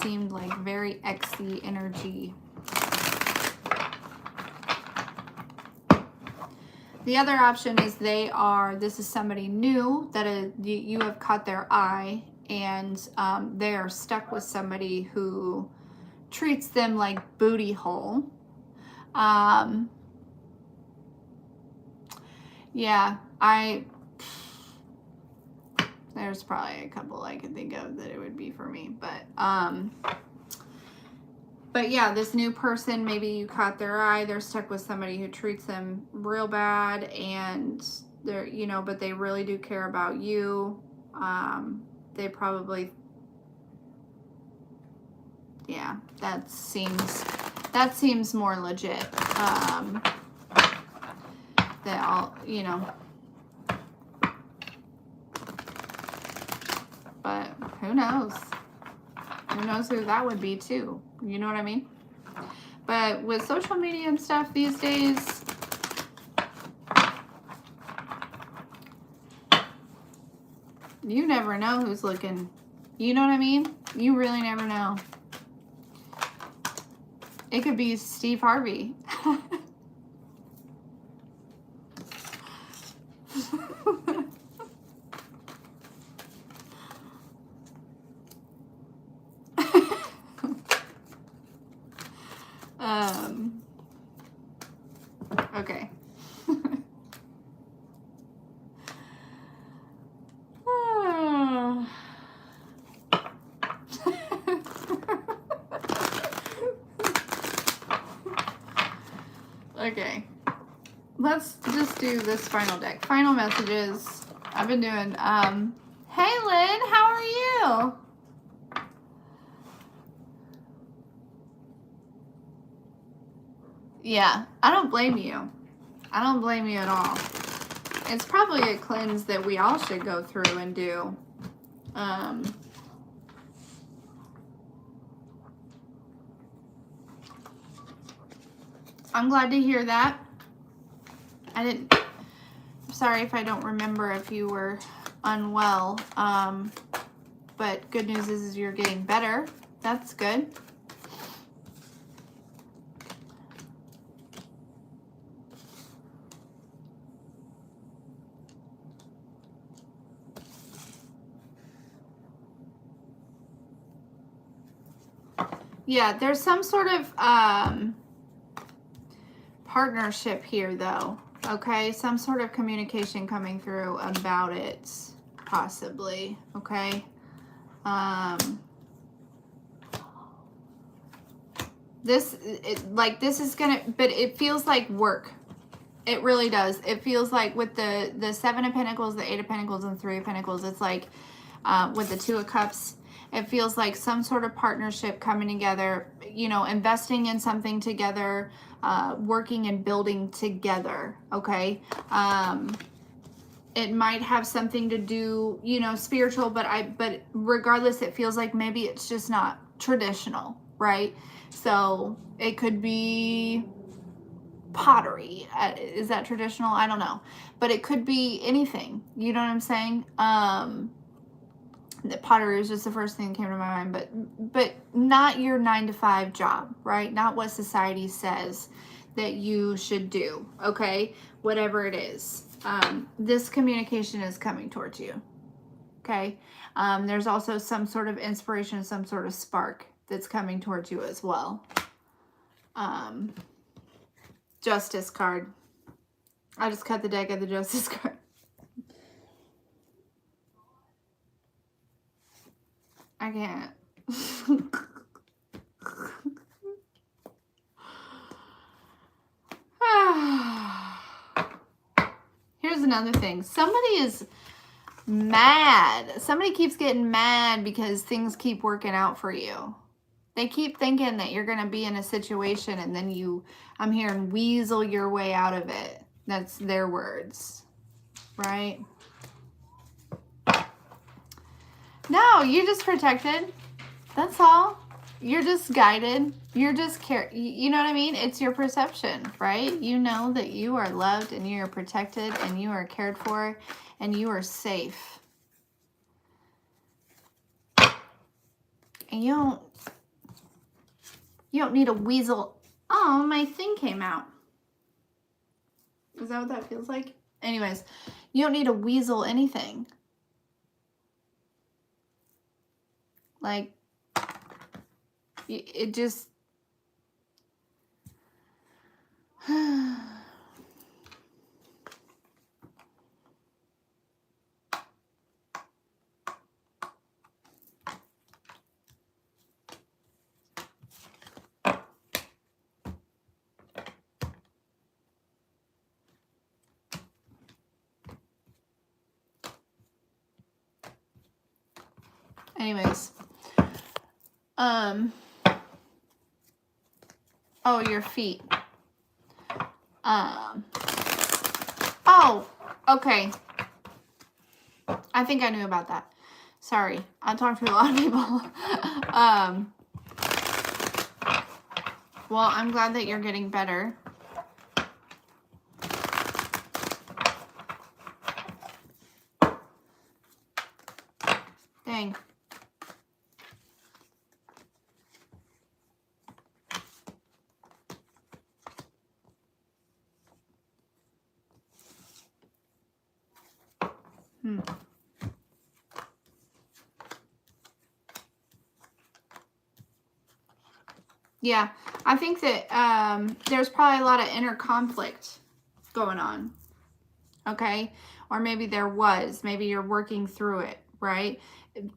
seemed like very XY energy. The other option is this is somebody new that you have caught their eye, and they are stuck with somebody who treats them like booty hole. Yeah, there's probably a couple I could think of that it would be for me, but yeah, this new person, maybe you caught their eye, they're stuck with somebody who treats them real bad, and they're, you know, but they really do care about you. They probably, yeah, that seems more legit. That all, you know, but who knows? Who knows who that would be too? You know what I mean? But with social media and stuff these days, you never know who's looking. You know what I mean? You really never know. It could be Steve Harvey. Okay. Okay. Let's just do this final deck. Final messages. I've been doing, hey Lynn, how are you? Yeah, I don't blame you. I don't blame you at all. It's probably a cleanse that we all should go through and do. I'm glad to hear that. I'm sorry if I don't remember if you were unwell. But good news is you're getting better. That's good. Yeah, there's some sort of partnership here, though. Okay, some sort of communication coming through about it, possibly. Okay. This is gonna, but it feels like work. It really does. It feels like with the Seven of Pentacles, the Eight of Pentacles, and Three of Pentacles, it's like with the Two of Cups, it feels like some sort of partnership coming together, you know, investing in something together, working and building together, okay? It might have something to do, you know, spiritual, but regardless, it feels like maybe it's just not traditional, right? So it could be pottery. Is that traditional? I don't know. But it could be anything. You know what I'm saying? The pottery was just the first thing that came to my mind, but not your 9-to-5 job, right? Not what society says that you should do, okay? Whatever it is. This communication is coming towards you, okay? There's also some sort of inspiration, some sort of spark that's coming towards you as well. Justice card. I just cut the deck of the Justice card. I can't. Here's another thing. Somebody is mad. Somebody keeps getting mad because things keep working out for you. They keep thinking that you're going to be in a situation and then I'm hearing weasel your way out of it. That's their words, right? No, you're just protected. That's all. You're just guided. You're just you know what I mean? It's your perception, right? You know that you are loved and you are protected and you are cared for and you are safe. And you don't need a weasel. Oh, my thing came out. Is that what that feels like? Anyways, you don't need to weasel anything. Like, it just... Anyways. Oh, your feet. Oh, okay. I think I knew about that. Sorry. I talked to a lot of people. Well, I'm glad that you're getting better. Dang. Yeah, I think that there's probably a lot of inner conflict going on, okay? Or maybe there was. Maybe you're working through it, right?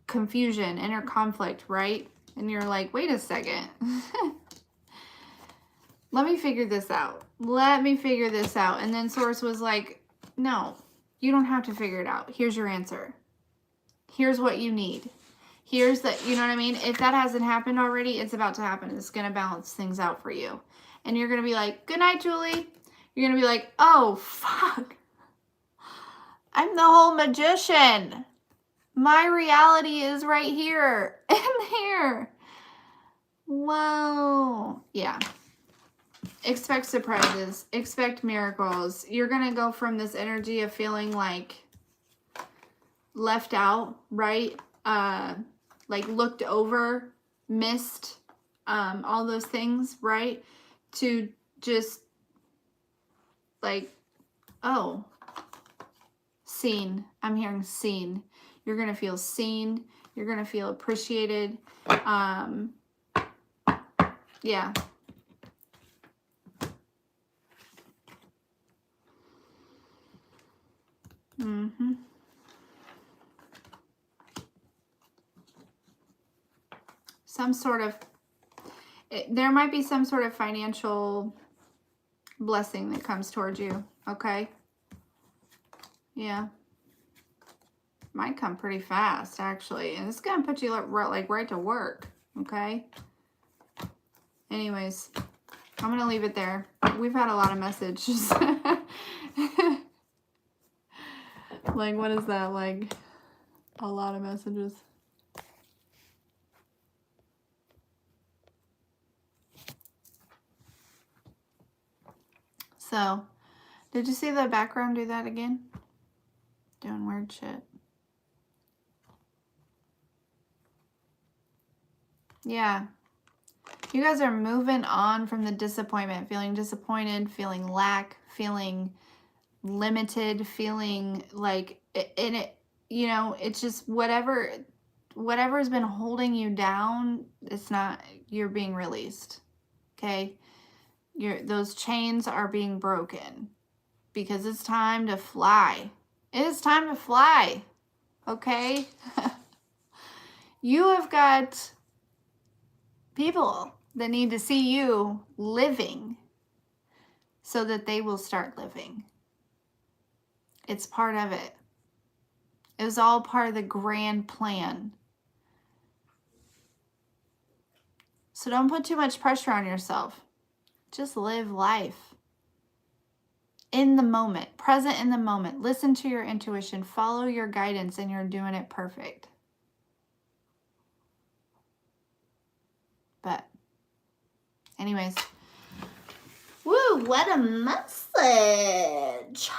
Confusion, inner conflict, right? And you're like, wait a second. Let me figure this out. Let me figure this out. And then Source was like, no, you don't have to figure it out. Here's your answer. Here's what you need. Here's the, you know what I mean? If that hasn't happened already, it's about to happen. It's going to balance things out for you. And you're going to be like, good night, Julie. You're going to be like, oh, fuck. I'm the whole magician. My reality is right here and here. Whoa. Yeah. Expect surprises. Expect miracles. You're going to go from this energy of feeling like left out, right? Like looked over, missed, all those things, right? To just like, oh, seen. I'm hearing seen. You're going to feel seen. You're going to feel appreciated. Yeah. Mm-hmm. Some sort of, there might be some sort of financial blessing that comes towards you, okay? Yeah. Might come pretty fast, actually. And it's going to put you like right to work, okay? Anyways, I'm going to leave it there. We've had a lot of messages. Like, what is that? Like, a lot of messages. So, did you see the background do that again? Doing weird shit. Yeah. You guys are moving on from the disappointment, feeling disappointed, feeling lack, feeling limited, feeling like, and it, you know, it's just whatever has been holding you down, it's not, you're being released. Okay? Those chains are being broken because it's time to fly. It is time to fly. Okay? You have got people that need to see you living so that they will start living. It's part of it. It was all part of the grand plan. So don't put too much pressure on yourself. Just live life. In the moment, present in the moment. Listen to your intuition, follow your guidance, and you're doing it perfect. But anyways, woo, what a message.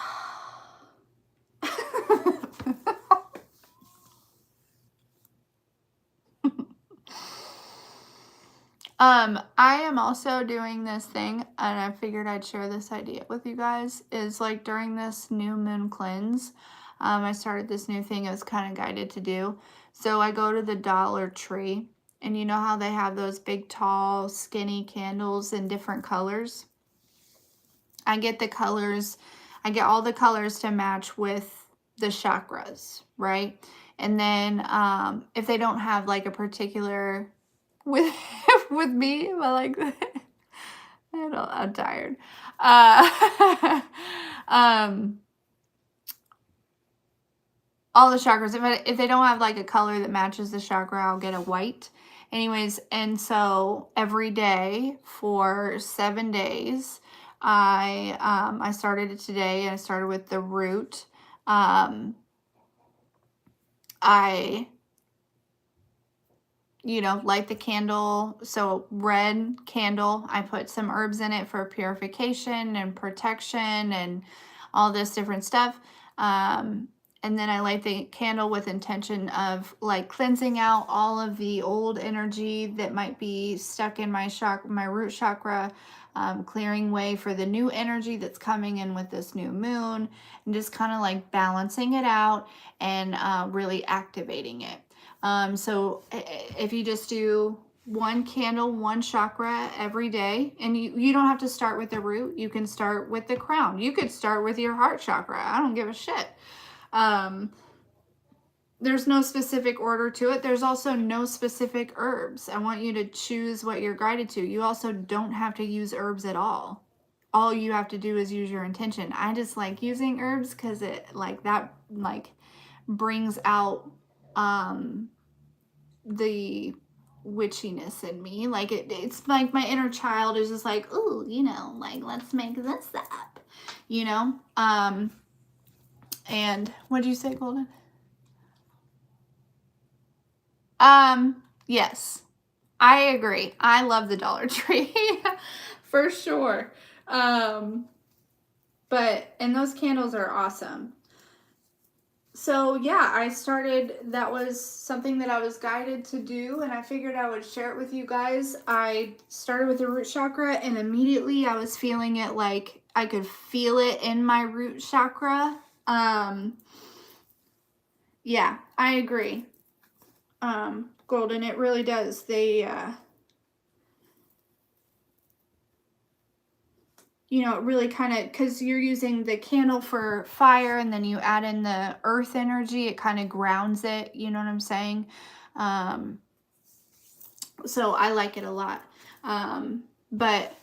I am also doing this thing, and I figured I'd share this idea with you guys, is like during this new moon cleanse, I started this new thing I was kind of guided to do. So I go to the Dollar Tree, and you know how they have those big, tall, skinny candles in different colors? I get the colors, I get all the colors to match with the chakras, right? And then if they don't have like a particular, with with me, but like, I'm tired. All the chakras, if they don't have like a color that matches the chakra, I'll get a white. Anyways, and so every day for 7 days, I started it today, and I started with the root. I, you know, light the candle. So red candle, I put some herbs in it for purification and protection and all this different stuff. And then I light the candle with intention of like cleansing out all of the old energy that might be stuck in my chakra, my root chakra, clearing way for the new energy that's coming in with this new moon, and just kind of like balancing it out and really activating it. So if you just do one candle, one chakra every day, and you don't have to start with the root. You can start with the crown. You could start with your heart chakra. I don't give a shit. There's no specific order to it. There's also no specific herbs. I want you to choose what you're guided to. You also don't have to use herbs at all. All you have to do is use your intention. I just like using herbs because it like that like brings out the witchiness in me. Like it's like my inner child is just like, ooh, you know, like let's make this up, you know. And what did you say, Golden? Yes, I agree. I love the Dollar Tree for sure. And those candles are awesome. So yeah, I started, that was something that I was guided to do, and I figured I would share it with you guys. I started with the root chakra, and immediately I was feeling it, like I could feel it in my root chakra. Yeah, I agree. Golden, it really does. you know, it really kind of, because you're using the candle for fire and then you add in the earth energy, it kind of grounds it, you know what I'm saying? So I like it a lot. But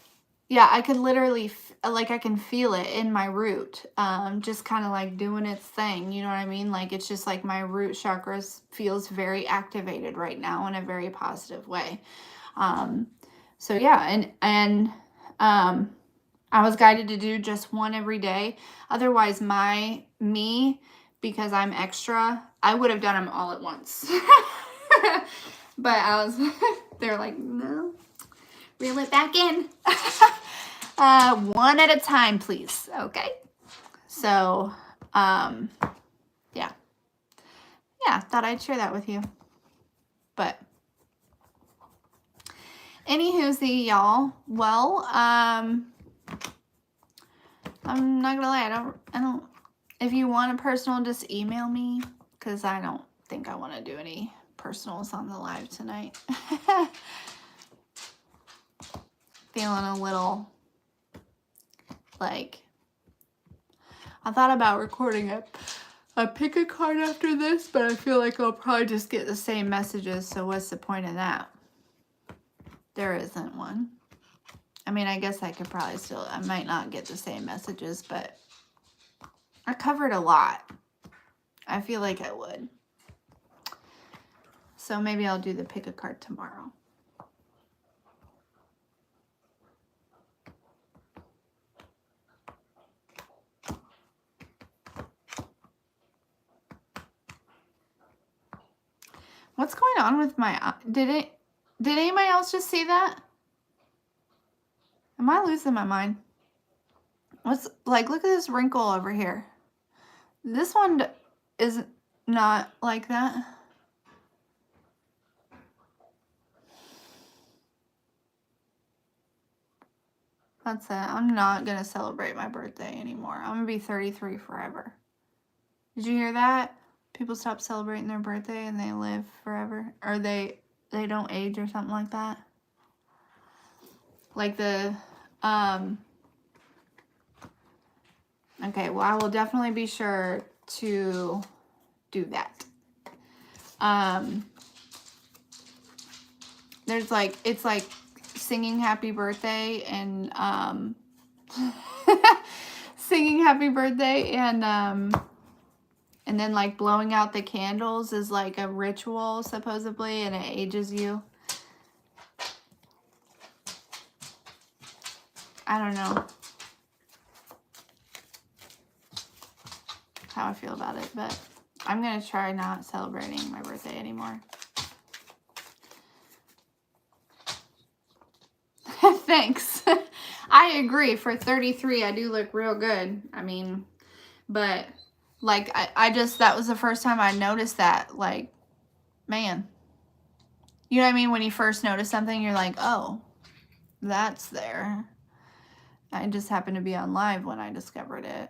yeah, I could literally, like, I can feel it in my root, just kind of like doing its thing, you know what I mean? Like, it's just like my root chakras feels very activated right now in a very positive way. So yeah, and I was guided to do just one every day. Otherwise, because I'm extra, I would have done them all at once. But they're like, no, reel it back in. One at a time, please. Okay. So, yeah. Yeah, thought I'd share that with you. But anywho, y'all. Well, I'm not gonna lie, I don't, if you want a personal, just email me, because I don't think I want to do any personals on the live tonight. Feeling a little, like, I thought about recording a pick a card after this, but I feel like I'll probably just get the same messages, so what's the point of that? There isn't one. I mean, I guess I could probably still, I might not get the same messages, but I covered a lot. I feel like I would. So maybe I'll do the pick a card tomorrow. What's going on with my, did anybody else just see that? Am I losing my mind? What's, like, look at this wrinkle over here. This one is not like that. That's it. I'm not going to celebrate my birthday anymore. I'm going to be 33 forever. Did you hear that? People stop celebrating their birthday and they live forever. Or they don't age or something like that. Like the, okay, well, I will definitely be sure to do that. There's like, it's like singing happy birthday and, singing happy birthday and then like blowing out the candles is like a ritual supposedly, and it ages you. I don't know how I feel about it, but I'm going to try not celebrating my birthday anymore. Thanks. I agree. For 33, I do look real good. I mean, but like, I just, that was the first time I noticed that, like, man, you know what I mean? When you first notice something, you're like, oh, that's there. I just happened to be on live when I discovered it.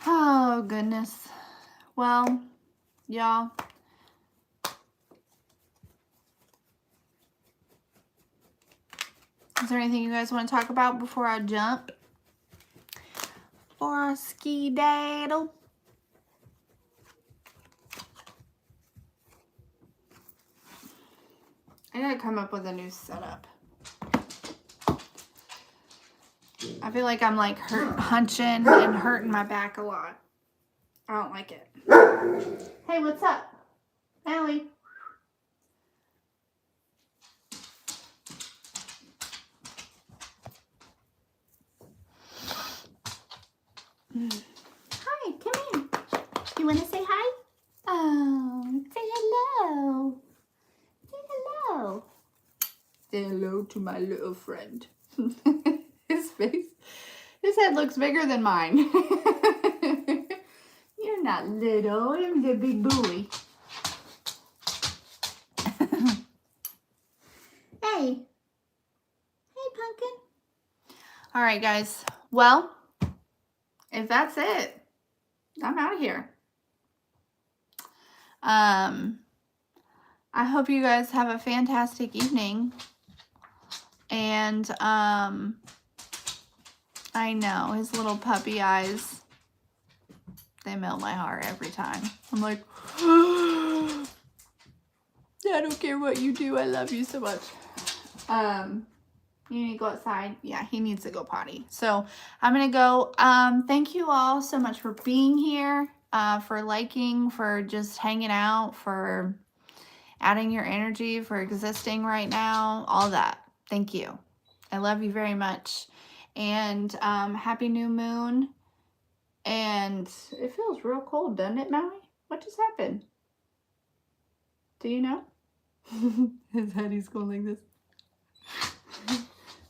Oh, goodness. Well, y'all. Is there anything you guys want to talk about before I jump for a ski daddle? I gotta come up with a new setup. I feel like I'm like hunching and hurting my back a lot. I don't like it. Hey, what's up? Allie. Hi, come here. You want to say hi? Oh, say hello. Say hello. Say hello to my little friend. His face, his head looks bigger than mine. You're not little, I'm the big boy. Hey. Hey, pumpkin. All right, guys. Well, if that's it, I'm out of here. I hope you guys have a fantastic evening. And I know his little puppy eyes, they melt my heart every time. I'm like, I don't care what you do. I love you so much. You need to go outside. Yeah, he needs to go potty. So I'm going to go. Thank you all so much for being here, for liking, for just hanging out, for adding your energy, for existing right now, all that. Thank you. I love you very much. And happy new moon. And it feels real cold, doesn't it, Maui? What just happened? Do you know? His head, he's going like this.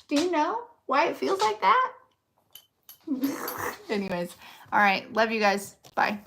Do you know why it feels like that? Anyways, all right. Love you guys. Bye.